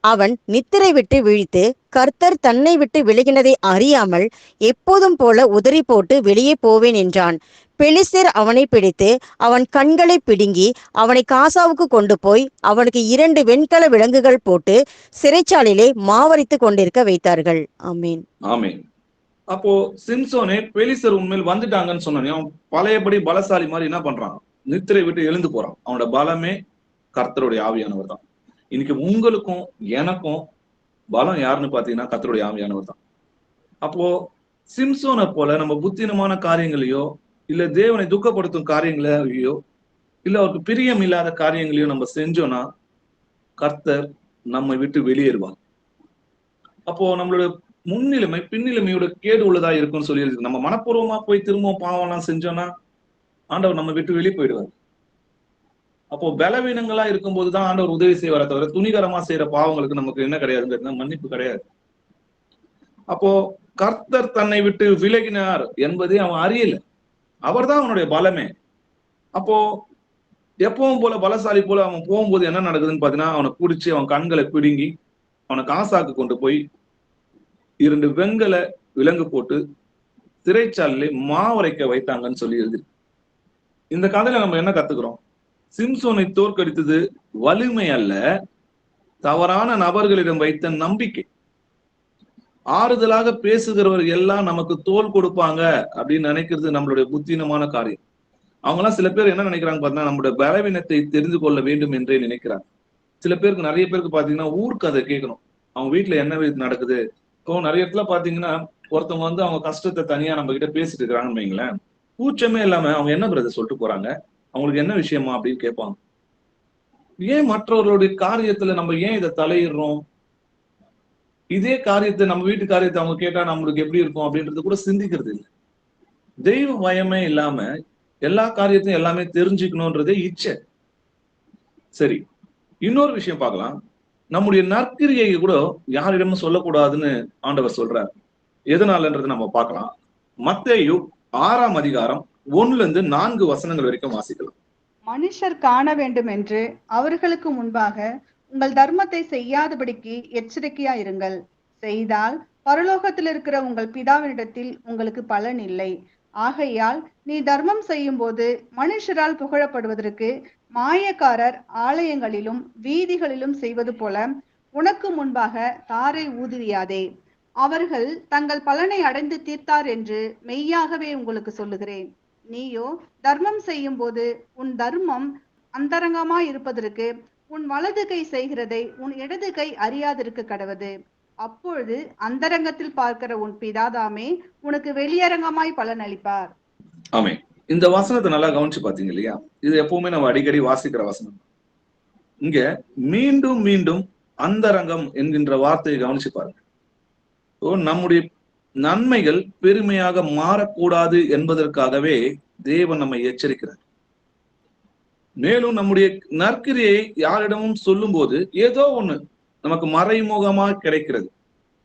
அவன் நித்திரை விட்டு விழித்து கர்த்தர் தன்னை விட்டு விலகினதை அறியாமல் எப்போதும் போல உதறி போட்டு வெளியே போவேன் என்றான். பெலிஸ்தர் அவனை பிடித்து அவன் கண்களை பிடுங்கி அவனை காசாவுக்கு கொண்டு போய் அவனுக்கு 2 வெண்கல விலங்குகள் போட்டு சிறைச்சாலையிலே மாவரித்து கொண்டிருக்க வைத்தார்கள். ஆமீன். ஆமீன். அப்போ சிம்சோனே பெலிஸ்தர் உண்மையில் வந்துட்டாங்கன்னு சொன்னோன்னே அவன் பழையபடி பலசாலி மாதிரி என்ன பண்றான், நித்திரை விட்டு எழுந்து போறான். அவனோட பலமே கர்த்தருடைய ஆவியானவர் தான். இன்னைக்கு உங்களுக்கும் எனக்கும் பலம் யாருன்னு பாத்தீங்கன்னா கர்த்தருடைய ஆவியானவர் தான். அப்போ சிம்சோனை போல நம்ம புத்தினமான காரியங்களையோ இல்ல தேவனை துக்கப்படுத்தும் காரியங்களையோ இல்ல அவருக்கு பிரியம் இல்லாத காரியங்களையோ நம்ம செஞ்சோம்னா கர்த்தர் நம்மை விட்டு வெளியேறுவார். அப்போ நம்மளோட முன்னிலைமை பின்னிலைமையோட கேடு உள்ளதா இருக்கும்னு சொல்லி நம்ம மனப்பூர்வமா போய் திரும்பவும் பாவம்லாம் செஞ்சோம்னா ஆண்டவர் நம்ம விட்டு வெளியே போயிடுவார். அப்போ பலவீனங்களா இருக்கும்போது தான் ஆண்டவர் உதவி செய்வார தவிர துணிகரமா செய்யற பாவங்களுக்கு நமக்கு என்ன கிடையாதுங்கிறது மன்னிப்பு கிடையாது. அப்போ கர்த்தர் தன்னை விட்டு விலகினார் என்பதை அவன் அறியல. அவர் தான் அவனுடைய பலமே. அப்போ எப்பவும் போல பலசாலி போல அவன் போகும்போது என்ன நடக்குதுன்னு பாத்தீங்கன்னா, அவனை பிடிச்சி அவன் கண்களை பிடுங்கி அவனை காசாக்கு கொண்டு போய் 2 வெண்கல விலங்கு போட்டு சிறைச்சாலையில மாவரைக்க வைத்தாங்கன்னு சொல்லி எழுதி. இந்த கதையில நம்ம என்ன கத்துக்கிறோம், சிம்சோனை தோற்கடித்தது வலிமை அல்ல, தவறான நபர்களிடம் வைத்த நம்பிக்கை. ஆறுதலாக பேசுகிறவர் எல்லாம் நமக்கு தோல் கொடுப்பாங்க அப்படின்னு நினைக்கிறது நம்மளுடைய புத்தினமான காரியம். அவங்க எல்லாம் சில பேர் என்ன நினைக்கிறாங்க பாத்தீங்கன்னா, நம்மளுடைய பலவீனத்தை தெரிந்து கொள்ள வேண்டும் என்றே நினைக்கிறாங்க. சில பேருக்கு, நிறைய பேருக்கு பாத்தீங்கன்னா ஊர்க்கதை கேட்கணும், அவங்க வீட்டுல என்ன நடக்குது. இப்போ நிறைய இடத்துல பாத்தீங்கன்னா ஒருத்தவங்க வந்து அவங்க கஷ்டத்தை தனியா நம்ம கிட்ட பேசிட்டு இருக்கிறாங்கன்னு வைங்களேன், கூச்சமே இல்லாம அவங்க என்ன பிரதர் சொல்லிட்டு போறாங்க, அவங்களுக்கு என்ன விஷயமா அப்படின்னு கேட்பாங்க. ஏன் மற்றவர்களுடைய காரியத்துல நம்ம ஏன் இதை தலையிடுறோம்? இதே காரியத்தை நம்ம வீட்டு காரியத்தை அவங்க கேட்டா நம்மளுக்கு எப்படி இருக்கும் அப்படின்றது கூட சிந்திக்கிறது இல்லை. தெய்வ பயமே இல்லாம எல்லா காரியத்தையும் எல்லாமே தெரிஞ்சுக்கணும்ன்றதே இச்சை. சரி, இன்னொரு விஷயம் பார்க்கலாம். நம்முடைய நற்கிரியை கூட யாரிடமும் சொல்லக்கூடாதுன்னு ஆண்டவர் சொல்றார். எதனாலன்றது நம்ம பார்க்கலாம். மத்தேயு 6ஆம் அதிகாரம் 1-4 வசனங்கள் வரைக்கும் வாசிக்கலாம். மனுஷர் காண வேண்டும் என்று அவர்களுக்கு முன்பாக உங்கள் தர்மத்தை செய்யாதபடிக்கு எச்சரிக்கையா இருங்கள். செய்தால் பரலோகத்தில் இருக்கிற உங்கள் பிதாவினிடத்தில் உங்களுக்கு பலன் இல்லை. ஆகையால் நீ தர்மம் செய்யும் போது மனுஷரால் புகழப்படுவதற்கு மாயக்காரர் ஆலயங்களிலும் வீதிகளிலும் செய்வது போல உனக்கு முன்பாக தாரை ஊதுவியாதே. அவர்கள் தங்கள் பலனை அடைந்து தீர்த்தார் என்று மெய்யாகவே உங்களுக்கு சொல்லுகிறேன். நீயோ தர்மம் செய்யும் போது உன் தர்மம் அந்தரங்கமாய் இருப்பதற்கு உன் வலது கை செய்கிறதை உன் இடது கை அறியாதிருக்க கடவது. அப்பொழுது அந்தரங்கத்தில் பார்க்கிற உன் பிதாதாமே உனக்கு வெளியரங்கமாய் பலன் அளிப்பார். ஆமே. இந்த வசனத்தை நல்லா கவனிச்சு பாத்தீங்க இல்லையா? இது எப்பவுமே நம்ம அடிக்கடி வாசிக்கிற வசனம். இங்க மீண்டும் மீண்டும் அந்தரங்கம் என்கின்ற வார்த்தையை கவனிச்சு பாருங்க. நம்முடைய நன்மைகள் பெருமையாக மாறக்கூடாது என்பதற்காகவே தேவன் நம்மை எச்சரிக்கிறார். மேலும் நம்முடைய நற்கிரியை யாரிடமும் சொல்லும் போது ஏதோ ஒண்ணு நமக்கு மறைமுகமா கிடைக்கிறது.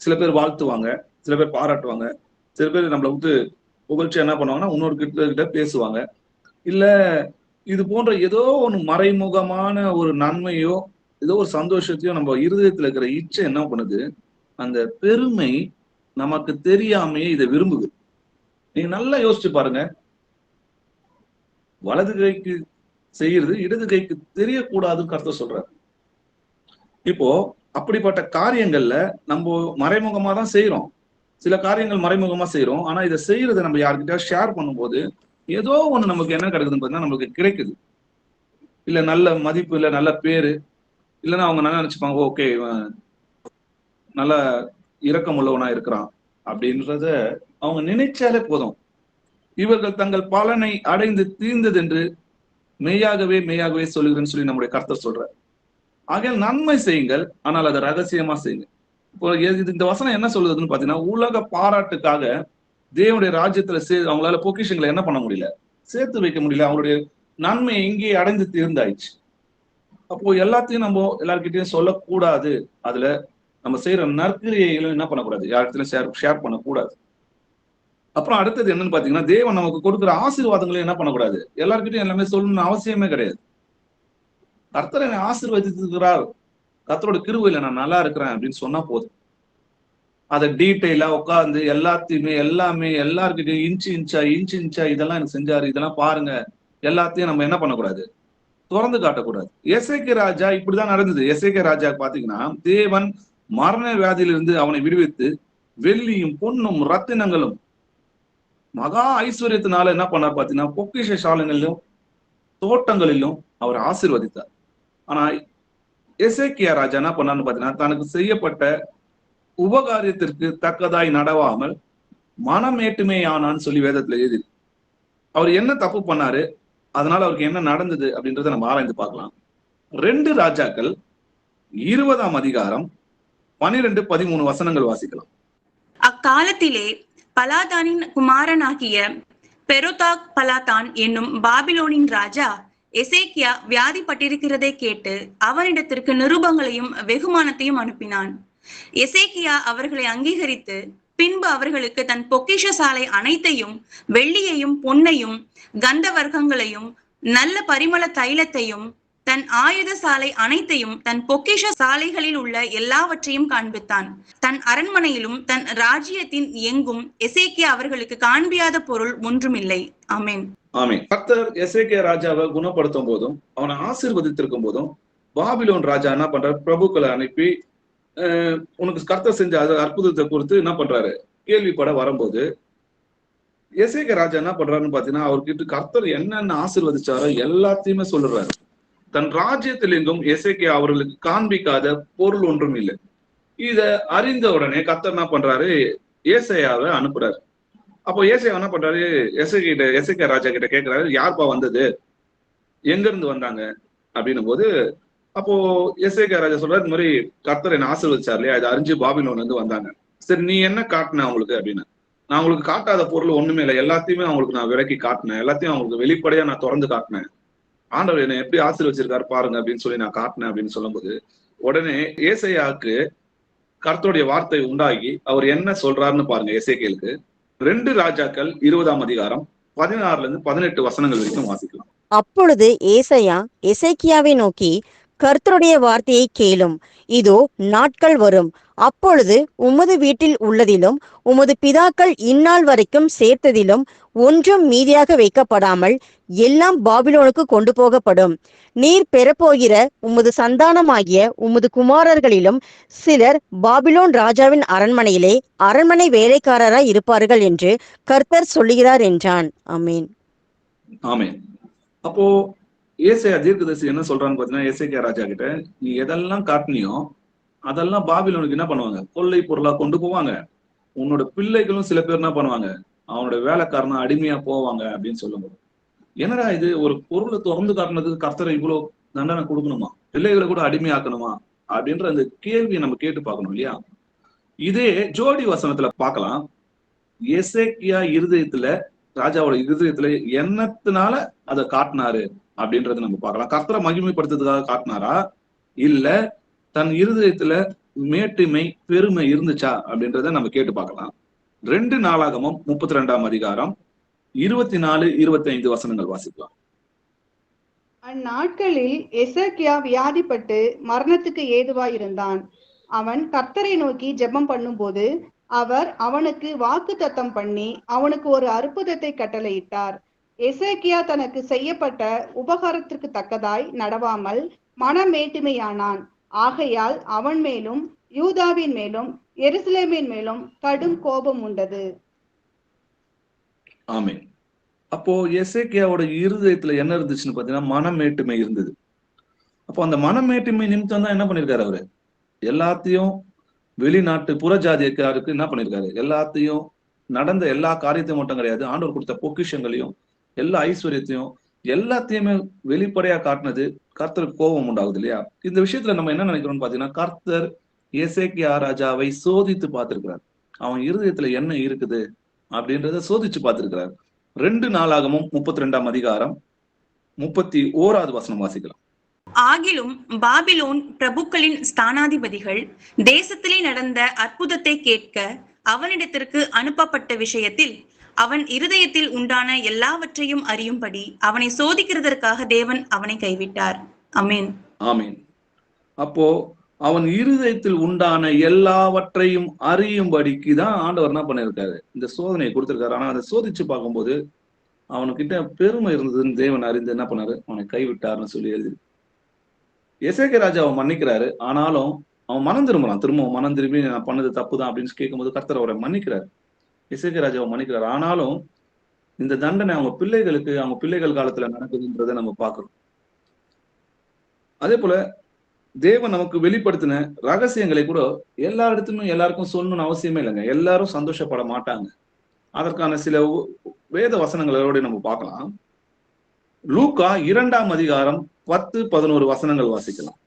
சில பேர் வாழ்த்துவாங்க, சில பேர் பாராட்டுவாங்க, சில பேர் நம்மளை விட்டு புகழ்ச்சி என்ன பண்ணுவாங்கன்னா இன்னொரு கிட்ட பேசுவாங்க. இல்ல இது போன்ற ஏதோ ஒண்ணு மறைமுகமான ஒரு நன்மையோ ஏதோ ஒரு சந்தோஷத்தையோ நம்ம இருதயத்துல இருக்கிற இச்சை என்ன பண்ணுது, அந்த பெருமை நமக்கு தெரியாமையே இதை விரும்புது. நீங்க நல்லா யோசிச்சு பாருங்க. வலது கைக்கு செய்யறது இடது கைக்கு தெரியக்கூடாதுன்னு கருத்தை சொல்றாரு. இப்போ அப்படிப்பட்ட காரியங்கள்ல நம்ம மறைமுகமா தான் செய்யறோம். சில காரியங்கள் மறைமுகமா செய்யறோம். ஆனா இதை செய்யறதை நம்ம யார்கிட்ட ஷேர் பண்ணும்போது ஏதோ ஒண்ணு நமக்கு என்ன கிடைக்குதுன்னு பார்த்தீங்கன்னா நம்மளுக்கு கிடைக்குது. இல்ல நல்ல மதிப்பு, இல்ல நல்ல பேரு, இல்லைன்னா அவங்க நல்லா நினைச்சுப்பாங்க, ஓகே நல்ல இரக்கம் உள்ளவனா இருக்கிறான் அப்படின்றத அவங்க நினைச்சாலே போதும். இவர்கள் தங்கள் பலனை அடைந்து தீர்ந்தது என்று மெய்யாகவே மெய்யாகவே சொல்லுகிறேன்னு சொல்லி நம்முடைய கர்த்தர் சொல்றார். ஆகையால் நன்மை செய்யுங்கள், ஆனால் அதை ரகசியமா செய்யுங்க. இப்போ இந்த வசனம் என்ன சொல்லுதுன்னு பாத்தீங்கன்னா, உலக பாராட்டுக்காக தேவனுடைய ராஜ்யத்துல அவங்களால பொக்கிஷங்களை என்ன பண்ண முடியல, சேர்த்து வைக்க முடியல. அவங்களுடைய நன்மை இங்கேயே அடைந்து தீர்ந்தாயிடுச்சு. அப்போ எல்லாத்தையும் நம்ம எல்லார்கிட்டையும் சொல்லக்கூடாது. அதுல நம்ம செய்யற நற்கிரியைகளும் என்ன பண்ணக்கூடாது, யார்கிட்டையும் ஷேர் பண்ணக்கூடாது. அப்புறம் அடுத்தது என்னன்னு பாத்தீங்கன்னா, தேவன் நமக்கு கொடுக்குற ஆசீர்வாதங்களையும் என்ன பண்ணக்கூடாது, எல்லார்கிட்டையும் எல்லாமே சொல்லணும்னு அவசியமே கிடையாது. கர்த்தர் என்னை ஆசீர்வதித்திருக்கிறார், கர்த்தரோட கிருபையில நான் நல்லா இருக்கிறேன் அப்படின்னு சொன்னா போதும். அதை டீட்டெயிலா உட்கார்ந்து எல்லாத்தையுமே எல்லாமே எல்லார்கிட்டையும் இன்ச்சு இன்ச்சா இதெல்லாம் எனக்கு செஞ்சாரு, இதெல்லாம் பாருங்க, எல்லாத்தையும் நம்ம என்ன பண்ணக்கூடாது, திறந்து காட்டக்கூடாது. எசேக்கியா ராஜா இப்படிதான் நடந்தது. எசேக்கியா ராஜா பாத்தீங்கன்னா, தேவன் மரண வியாதியிலிருந்து அவனை விடுவித்து வெள்ளியும் பொன்னும் ரத்தினங்களும் மகா ஐஸ்வர்யத்தினால என்ன பண்ணார் பாத்தீங்கன்னா, பொக்கிஷ சாலைகளிலும் தோட்டங்களிலும் அவர் ஆசீர்வதித்தார். ஆனா எசேக்கியா ராஜா என்ன பண்ணான்னு பாத்தீங்கன்னா, தனக்கு செய்யப்பட்ட உபகாரியத்திற்கு தக்கதாய் நடவாமல் மனமேட்டுமே ஆனான்னு சொல்லி வேதத்துல எழுதி. அவர் என்ன தப்பு பண்ணாரு, அதனால அவருக்கு என்ன நடந்தது அப்படின்றத நம்ம ஆராய்ந்து பார்க்கலாம். 2 ராஜாக்கள் 20ஆம் அதிகாரம் 12-13 வசனங்கள் வாசிக்கலாம். அக்காலத்திலே பலாதானின் குமாரனாகிய பெரோதாக் பலாதான் என்னும் பாபிலோனின் ராஜா எசேக்கியா வியாதிப்பட்டிருக்கிறதை கேட்டு அவனிடத்திற்கு நிருபங்களையும் வெகுமானத்தையும் அனுப்பினான். எசேக்கியா அவர்களை அங்கீகரித்து பின்பு அவர்களுக்கு தன் பொக்கிஷ சாலை அனைத்தையும், வெள்ளியையும் பொன்னையும் கந்த வர்க்கங்களையும் நல்ல பரிமள தைலத்தையும் தன் ஆயுத சாலை அனைத்தையும் தன் பொக்கிஷ சாலைகளில் உள்ள எல்லாவற்றையும் காண்பித்தான். தன் அரண்மனையிலும் தன் ராஜ்யத்தின் எங்கும் எசேக்கியா அவர்களுக்கு காண்பியாத பொருள் ஒன்றுமில்லை. ஆமென். ஆமென். கர்த்தர் எசேக்கியா ராஜாவை குணப்படுத்தும் போதும் அவனை ஆசீர்வதித்திருக்கும் போதும் பாபிலோன் ராஜா என்ன பண்றாரு, பிரபுக்களை அனுப்பி உனக்கு கர்த்தர் செஞ்ச அற்புதத்தை குறித்து என்ன பண்றாரு கேள்விப்பட வரும்போது, எசேக்கியா ராஜா என்ன பண்றாருன்னு பாத்தீங்கன்னா, அவர்கிட்ட கர்த்தர் என்னென்ன ஆசீர்வதிச்சாரோ எல்லாத்தையுமே சொல்றாரு. தன் ராஜ்யத்தில் எங்கும் எசேக்கியா அவர்களுக்கு காண்பிக்காத பொருள் ஒன்றும் இல்லை. இத அறிந்த உடனே கர்த்தர் என்ன பண்றாரு, ஏசாயாவை அனுப்புறாரு. அப்போ ஏசாயா என்ன பண்றாரு, எசேக்கியா ராஜா கிட்ட கேட்கிறாரு, யார்ப்பா வந்தது, எங்க இருந்து வந்தாங்க அப்படின்னும் போது, அப்போ எசேக்கியா ராஜா சொல்றாரு, இந்த மாதிரி கர்த்தர் என்ன ஆசீர்வதிச்சார் இல்லையா, இதை அறிஞ்சு பாபிலோன்ல இருந்து வந்தாங்க. சரி, நீ என்ன காட்டின அவங்களுக்கு அப்படின்னு. நான் அவங்களுக்கு காட்டாத பொருள் ஒண்ணுமே இல்லை, எல்லாத்தையுமே அவங்களுக்கு நான் விலக்கி காட்டினேன், எல்லாத்தையும் அவங்களுக்கு வெளிப்படையா நான் திறந்து காட்டினேன். ஆண்டவர் என்னை எப்படி ஆசீர்வச்சிருக்காரு பாருங்க அப்படின்னு சொல்லி நான் காட்டினேன் அப்படின்னு சொல்லும்போது, உடனே ஏசாயாவுக்கு கர்த்தருடைய வார்த்தை உண்டாகி அவர் என்ன சொல்றாருன்னு பாருங்க. எசேக்கியேலுக்கு 2 ராஜாக்கள் 20ஆம் அதிகாரம் 16-18 வசனங்கள் வரைக்கும் வாசிக்கலாம். அப்பொழுது ஏசாயா எசேக்கியாவை நோக்கி, கர்த்தருடைய வார்த்தையை கேளும். இதோ நாட்கள் வரும், அப்பொழுது உமது வீட்டில் உள்ளதிலும் உமது பிதாக்கள் இந்நாள் வரைக்கும் சேர்த்ததிலும் ஒன்றும் மீதியாக வைக்கப்படாமல் எல்லாம் பாபிலோனுக்கு கொண்டு போகப்படும். நீர் பெறப்போகிற உமது சந்தானமாகிய உமது குமாரர்களிலும் சிலர் பாபிலோன் ராஜாவின் அரண்மனையிலே அரண்மனை வேலைக்காரராய் இருப்பார்கள் என்று கர்த்தர் சொல்லுகிறார் என்றான். ஆமேன். ஆமேன். அப்போ ஏசாயா தீர்க்கதரிசி என்ன சொல்றான்னு பாத்தீங்கன்னா, எசேக்கியா ராஜா கிட்ட, நீ எதெல்லாம் காட்டினியோ அதெல்லாம் பாபிலோனுக்கு என்ன பண்ணுவாங்க, கொள்ளை பொருளா கொண்டு போவாங்க. உன்னோட பிள்ளைகளும் சில பேர் என்ன பண்ணுவாங்க, அவனோட வேலைக்காரனா அடிமையா போவாங்க அப்படின்னு சொல்லும்போது, என்னடா இது, ஒரு பொருளை திறந்து காட்டினதுக்கு கர்த்தரை இவ்வளவு தண்டனை கொடுக்கணுமா, பிள்ளைகளை கூட அடிமையாக்கணுமா அப்படின்ற அந்த கேள்வியை நம்ம கேட்டு பார்க்கணும் இல்லையா. இதே ஜோடி வசனத்துல பார்க்கலாம். எசேக்கியா இருதயத்துல, ராஜாவோட இருதயத்துல எண்ணத்தினால அதை காட்டினாரு அப்படின்றத நம்ம பார்க்கலாம். கர்த்தரை மகிமைப்படுத்துறதுக்காக காட்டினாரா, இல்ல தன் இருதயத்துல மேட்டிமை பெருமை இருந்துச்சா அப்படின்றத நம்ம கேட்டு பார்க்கலாம். 2 நாளாகமம் 32ஆம் அதிகாரம் 24-25 வசனங்கள் வாசிக்கலாம். அந்நாட்களில் எசேக்கியா வியாதிப்பட்டு மரணத்துக்கு ஏதுவாயிருந்தான். அவன் கர்த்தரை நோக்கி ஜெபம் பண்ணும்போது அவர் அவனுக்கு வாக்குத்தத்தம் பண்ணி அவனுக்கு ஒரு அற்புதத்தை கட்டளையிட்டார். எசேக்கியா தனக்கு செய்யப்பட்ட உபகாரத்திற்கு தக்கதாய் நடவாமல் மனமேட்டுமையானான். ஆகையால் அவன் மேலும் யூதாவின் மேலும் எருசலேமின் மேலும் கடும் கோபம் உண்டது. ஆமென். அப்போ எசேக்கியாவோட இருதயத்துல என்ன இருந்துச்சுன்னு பாத்தீங்கன்னா, மனமேட்டுமை இருந்தது. அப்போ அந்த மனமேட்டுமை நிமித்தம் தான் என்ன பண்ணிருக்காரு, அவரு எல்லாத்தையும் வெளிநாட்டு புறஜாதியக்காருக்கு என்ன பண்ணிருக்காரு, எல்லாத்தையும் நடந்த எல்லா காரியத்தையும் மட்டும் கிடையாது, ஆண்டவர் கொடுத்த பொக்கிஷங்களையும் எல்லா ஐஸ்வர்யத்தையும் எல்லாத்தையுமே வெளிப்படையா காட்டினது கர்த்தருக்கு கோபம் உண்டாகுது இல்லையா. இந்த விஷயத்துல நம்ம என்ன நினைக்கிறோம்னு பாத்தீங்கன்னா, கர்த்தர் எசேக்கியா ராஜாவை சோதித்து பார்த்திருக்கிறார். அவன் இருதயத்துல என்ன இருக்குது அப்படின்றத சோதிச்சு பார்த்திருக்கிறார். 2 நாளாகமும் 32ஆம் அதிகாரம் 31வது வசனம் வாசிக்கலாம். ஆகிலும் பாபிலோன் பிரபுக்களின் ஸ்தானாதிபதிகள் தேசத்திலே நடந்த அற்புதத்தை கேட்க அவனிடத்திற்கு அனுப்பப்பட்ட விஷயத்தில் அவன் இருதயத்தில் உண்டான எல்லாவற்றையும் அறியும்படி அவனை சோதிக்கிறதற்காக தேவன் அவனை கைவிட்டார். ஆமென். ஆமென். அப்போ அவன் இருதயத்தில் உண்டான எல்லாவற்றையும் அறியும்படிக்கு தான் ஆண்டவர் என்ன பண்ணிருக்காரு, இந்த சோதனையை கொடுத்திருக்காரு. ஆனா அதை சோதிச்சு பார்க்கும்போது அவனுக்கிட்ட பெருமை இருந்ததுன்னு தேவன் அறிந்து என்ன பண்ணாரு, அவனை கைவிட்டாருன்னு சொல்லி எழுதி. எசேக்கியா ராஜா அவன் மன்னிக்கிறாரு. ஆனாலும் அவன் மனம் திரும்பலாம், திரும்பவும் மனம் திரும்பி நான் பண்ணது தப்புதான் அப்படின்னு கேட்கும்போது கர்த்தர் அவரை மன்னிக்கிறாரு. எசேக்கியா ராஜாவை மன்னிக்கிறார். ஆனாலும் இந்த தண்டனை அவங்க பிள்ளைகளுக்கு, அவங்க பிள்ளைகள் காலத்துல நடக்குதுன்றதை நம்ம பார்க்கிறோம். அதே போல தேவன் நமக்கு வெளிப்படுத்தின ரகசியங்களை கூட எல்லா இடத்துலயும் எல்லாருக்கும் சொல்லணும்னு அவசியமே இல்லைங்க. எல்லாரும் சந்தோஷப்பட மாட்டாங்க. அதற்கான சில வேத வசனங்களோட நம்ம பார்க்கலாம். லூக்கா 2ஆம் அதிகாரம் 10-11 வசனங்கள் வாசிக்கலாம்.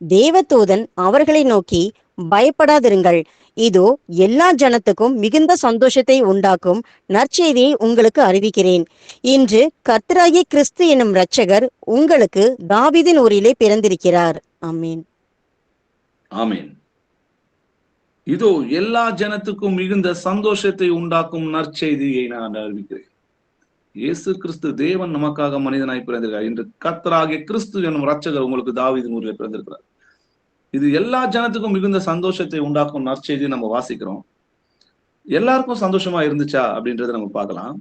தேவதூதன் அவர்களை நோக்கி, பயப்படாதிருங்கள், இதோ எல்லா ஜனத்துக்கும் மிகுந்த சந்தோஷத்தை உண்டாக்கும் நற்செய்தியை உங்களுக்கு அறிவிக்கிறேன். இன்று கர்த்தராகிய கிறிஸ்து எனும் இரட்சகர் உங்களுக்கு தாவீதின் ஊரிலே பிறந்திருக்கிறார். ஆமென். ஆமென். இதோ எல்லா ஜனத்துக்கும் மிகுந்த சந்தோஷத்தை உண்டாக்கும் நற்செய்தியை நான் அறிவிக்கிறேன். இயேசு கிறிஸ்து தேவன் நமக்காக மனிதனாய் பிறந்திருக்கிறார். இன்று கர்த்தராகிய கிறிஸ்து எனும் இரட்சகர் உங்களுக்கு தாவீதின் ஊரிலே பிறந்திருக்கிறார். இது எல்லா ஜனத்துக்கும் மிகுந்த சந்தோஷத்தை உண்டாக்கும் நற்செய்தி நம்ம வாசிக்கிறோம். எல்லாருக்கும் சந்தோஷமா இருந்துச்சா அப்படின்றத நம்ம பார்க்கலாம்.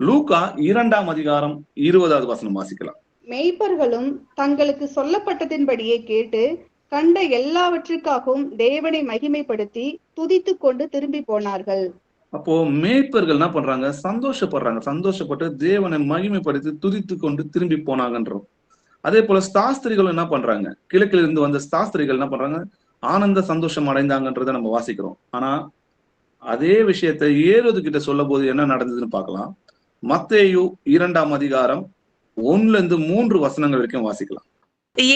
லூக்கா 2ஆம் அதிகாரம் 20வது வசனம் வாசிக்கலாம். மேய்ப்பர்களும் தங்களுக்கு சொல்லப்பட்டதின்படியே கேட்டு கண்ட எல்லாவற்றுக்காகவும் தேவனை மகிமைப்படுத்தி துதித்து கொண்டு திரும்பி போனார்கள். அப்போ மேய்ப்பர்கள் என்ன பண்றாங்க, சந்தோஷப்படுறாங்க. சந்தோஷப்பட்டு தேவனை மகிமைப்படுத்தி துதித்து கொண்டு திரும்பி போனாங்கன்றோம். அதே போல சாஸ்திரிகள் என்ன பண்றாங்க, கிழக்கில் இருந்து வந்த சாஸ்திரிகள் என்ன பண்றாங்க, ஆனந்த சந்தோஷம் அடைந்தாங்கன்றதை நம்ம வாசிக்கிறோம். ஆனா அதே விஷயத்தை ஏரோது கிட்ட சொல்லும் போது என்ன நடந்ததுன்னு பார்க்கலாம். மத்தேயு 2ஆம் அதிகாரம் 1-3 வசனங்கள் வரைக்கும் வாசிக்கலாம்.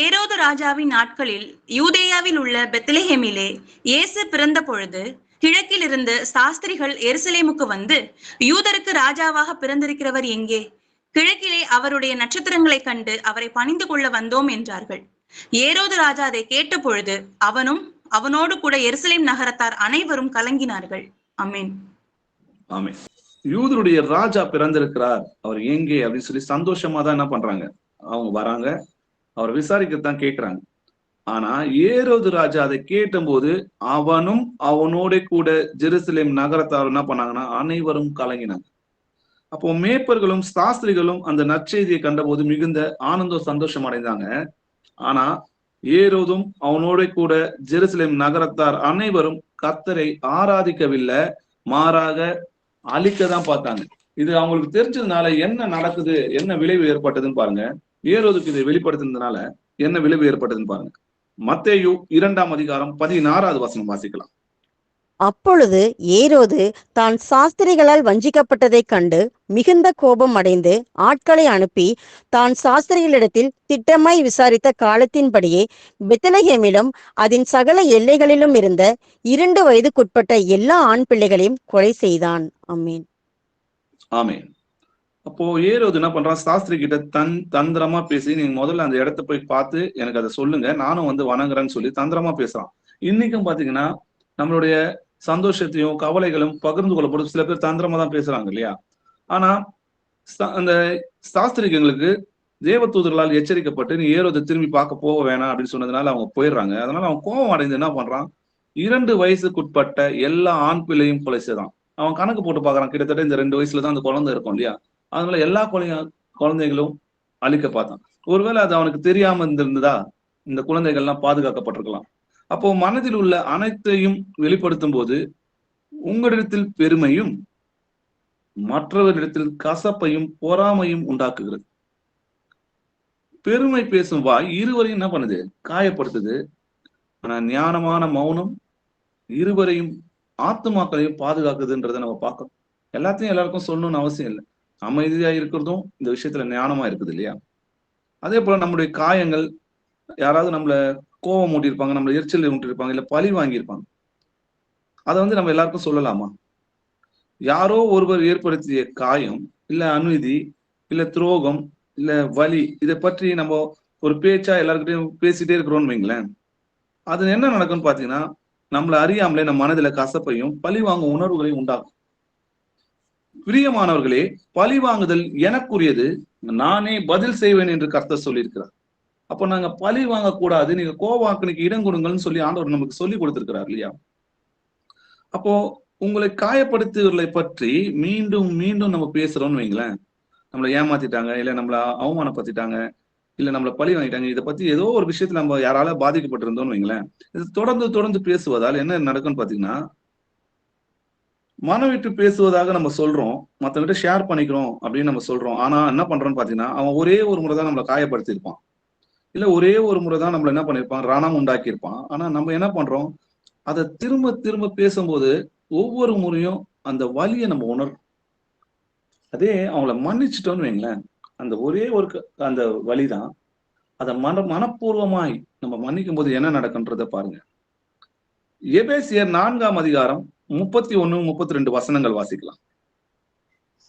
ஏரோது ராஜாவின் நாட்களில் யூதேயாவில் உள்ள பெத்லெஹேமிலே இயேசு பிறந்த பொழுது கிழக்கிலிருந்து சாஸ்திரிகள் எருசலேமுக்கு வந்து, யூதருக்கு ராஜாவாக பிறந்திருக்கிறவர் எங்கே? கிழக்கிலே அவருடைய நட்சத்திரங்களை கண்டு அவரை பணிந்து கொள்ள வந்தோம் என்றார்கள். ஏரோது ராஜா அதை கேட்ட பொழுது அவனும் அவனோடு கூட எருசலேம் நகரத்தார் அனைவரும் கலங்கினார்கள். ஆமென். ஆமென். யூதருடைய ராஜா பிறந்திருக்கிறார், அவர் எங்கே அப்படின்னு சொல்லி சந்தோஷமா தான் என்ன பண்றாங்க, அவங்க வராங்க, அவரை விசாரிக்கத்தான் கேட்கிறாங்க. ஆனா ஏரோது ராஜா அதை கேட்டபோது அவனும் அவனோட கூட ஜெருசலேம் நகரத்தார் என்ன பண்ணாங்கன்னா அனைவரும் கலங்கினாங்க. அப்போ மேய்ப்பர்களும் சாஸ்திரிகளும் அந்த நற்செய்தியை கண்டபோது மிகுந்த ஆனந்தம் சந்தோஷம் அடைந்தாங்க. ஆனா ஏரோதும் அவனோட கூட ஜெருசலேம் நகரத்தார் அனைவரும் கர்த்தரை ஆராதிக்கவில்லை, மாறாக அழிக்கதான் பார்த்தாங்க. இது அவங்களுக்கு தெரிஞ்சதுனால என்ன நடக்குது, என்ன விளைவு ஏற்பட்டதுன்னு பாருங்க. ஏரோதுக்கு இதை வெளிப்படுத்தினதுனால என்ன விளைவு ஏற்பட்டதுன்னு பாருங்க. மத்தேயு 2ஆம் அதிகாரம் 16வது வசனம் வாசிக்கலாம். அப்பொழுது ஏரோது தான் சாஸ்திரிகளால் வஞ்சிக்கப்பட்டதைக் கண்டு மிகுந்த கோபம் அடைந்து ஆட்களை அனுப்பி தான் சாஸ்திரிகளிடத்தில் திட்டமாய் விசாரித்த காலத்தின்படியே பெத்லெஹேமிலும் அதன் சகல எல்லைகளிலும் இருந்த 2 வயதுக்குட்பட்ட எல்லா ஆண் பிள்ளைகளையும் கொலை செய்தான். ஆமென். ஆமென். அப்போ ஏரோது என்ன பண்றான், சாஸ்திரி கிட்ட தந்திரமா பேசி, நீங்க முதல்ல அந்த இடத்த போய் பார்த்து எனக்கு அதை சொல்லுங்க, நானும் வந்து வணங்குறேன்னு சொல்லி தந்திரமா பேசுறான். இன்னைக்கும் பாத்தீங்கன்னா நம்மளுடைய சந்தோஷத்தையும் கவலைகளும் பகிர்ந்து கொள்ளப்படும் சில பேர் தந்திரமா தான் பேசுறாங்க இல்லையா? ஆனா அந்த சாஸ்திரிகளுக்கு தேவதூதர்களால் எச்சரிக்கப்பட்டு நீ ஏரோதை திரும்பி பார்க்க போக வேணாம் அப்படின்னு சொன்னதுனால அவங்க போயிடுறாங்க. அதனால அவன் கோபம் அடைந்து என்ன பண்றான், 2 வயசுக்குட்பட்ட எல்லா ஆண் பிள்ளையும் கொலை செய்தான். அவன் கணக்கு போட்டு பாக்குறான், கிட்டத்தட்ட இந்த 2 வயசுலதான் அந்த குழந்தை இருக்கும் இல்லையா? அதனால எல்லா குழந்தைகளும் அழிக்க பார்த்தான். ஒருவேளை அது அவனுக்கு தெரியாம இருந்திருந்ததா இந்த குழந்தைகள்லாம் பாதுகாக்கப்பட்டிருக்கலாம். அப்போ மனதில் உள்ள அனைத்தையும் வெளிப்படுத்தும் போது உங்களிடத்தில் பெருமையும் மற்றவரிடத்தில் கசப்பையும் பொறாமையும் உண்டாக்குகிறது. பெருமை பேசும் வாய் இருவரையும் என்ன பண்ணுது, காயப்படுத்துது. ஆனா ஞானமான மௌனம் இருவரையும் ஆத்துமாக்களையும் பாதுகாக்குதுன்றதை நம்ம பார்க்கணும். எல்லாத்தையும் எல்லாருக்கும் சொல்லணும்னு அவசியம் இல்லை. அமைதியா இருக்கிறதும் இந்த விஷயத்துல ஞானமா இருக்குது இல்லையா? அதே போல நம்முடைய காயங்கள், யாராவது நம்மள கோபம் மூட்டியிருப்பாங்க, நம்மள எரிச்சல் மூட்டியிருப்பாங்க, இல்ல பழி வாங்கியிருப்பாங்க, அதை வந்து நம்ம எல்லாருக்கும் சொல்லலாமா? யாரோ ஒருவர் ஏற்படுத்திய காயம், இல்ல அநீதி, இல்ல துரோகம், இல்ல வலி, இதை பற்றி நம்ம ஒரு பேச்சா எல்லாருக்கிட்டையும் பேசிட்டே இருக்கிறோம்னு வைங்களேன், அது என்ன நடக்கும்னு பாத்தீங்கன்னா நம்மள அறியாமலே நம்ம மனதுல கசப்பையும் பழி வாங்கும் உணர்வுகளையும் உண்டாகும். பிரியமானவர்களே, பழி வாங்குதல் எனக்குரியது, நானே பதில் செய்வேன் என்று கர்த்தர் சொல்லியிருக்கிறார். அப்போ நாங்க பழி வாங்கக்கூடாது, நீங்க கோவாக்கனுக்கு இடம் கொடுங்கள்னு சொல்லி ஆண்டவர் நமக்கு சொல்லி கொடுத்திருக்கிறார் இல்லையா? அப்போ உங்களை காயப்படுத்துவதை பற்றி மீண்டும் மீண்டும் நம்ம பேசுறோம்னு வைங்களேன், நம்மளை ஏமாத்திட்டாங்க, இல்ல நம்மள அவமானப்படுத்திட்டாங்க, இல்ல நம்மளை பழி வாங்கிட்டாங்க, இதை பத்தி ஏதோ ஒரு விஷயத்துல நம்ம யாரால பாதிக்கப்பட்டிருந்தோம்னு வைங்களேன், இது தொடர்ந்து பேசுவதால் என்ன நடக்கும்னு பாத்தீங்கன்னா, மனம் விட்டு பேசுவதாக நம்ம சொல்றோம், மத்தவங்கிட்ட ஷேர் பண்ணிக்கிறோம் அப்படின்னு நம்ம சொல்றோம். ஆனா என்ன பண்றோம்னு பாத்தீங்கன்னா, அவன் ஒரே ஒரு முறை தான் நம்மளை காயப்படுத்தியிருப்பான், இல்ல ஒரே ஒரு முறை தான் நம்மள என்ன பண்ணிருப்பான், ரணம் உண்டாக்கியிருப்பான். ஆனா நம்ம என்ன பண்றோம், அதை திரும்ப திரும்ப பேசும்போது ஒவ்வொரு முறையும் அந்த வலியை நம்ம உணர்றோம். அதே அவங்கள மன்னிச்சிட்டோம்னு வைங்களேன், அந்த ஒரே ஒரு அந்த வலிதான், அதை மனப்பூர்வமாய் நம்ம மன்னிக்கும் போது என்ன நடக்குன்றத பாருங்க. எபேசியர் 4ஆம் அதிகாரம் 31, 32 வசனங்கள் வாசிக்கலாம்.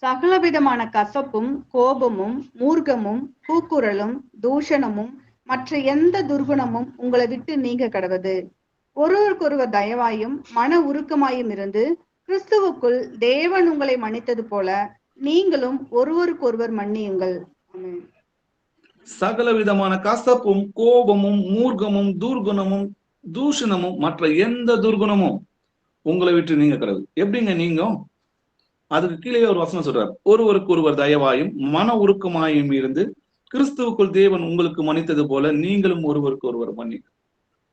சகலவிதமான கசப்பும் கோபமும் மூர்க்கமும் கூக்குரலும் தூஷணமும் மற்ற எந்த துர்குணமும் உங்களை விட்டு நீங்க கடவது. ஒருவருக்கொருவர் தயவாயும் மன உருக்கமாயும் இருந்து கிறிஸ்துவுக்குள் தேவன் உங்களை மன்னித்தது போல நீங்களும் ஒருவருக்கொருவர் மன்னியுங்கள். சகல விதமான கசப்பும் கோபமும் மூர்க்கமும் துர்குணமும் தூஷணமும் மற்ற எந்த துர்குணமும் உங்களை விட்டு நீங்க கடவுள். எப்படிங்க நீங்க? அதுக்கு கீழே ஒரு வசனம் சொல்றார், ஒருவருக்கு ஒருவர் தயவாயும் மன உருக்கமாயும் இருந்து கிறிஸ்துவுக்குள் தேவன் உங்களுக்கு மன்னித்தது போல நீங்களும் ஒருவருக்கு ஒருவர் மன்னிக்க.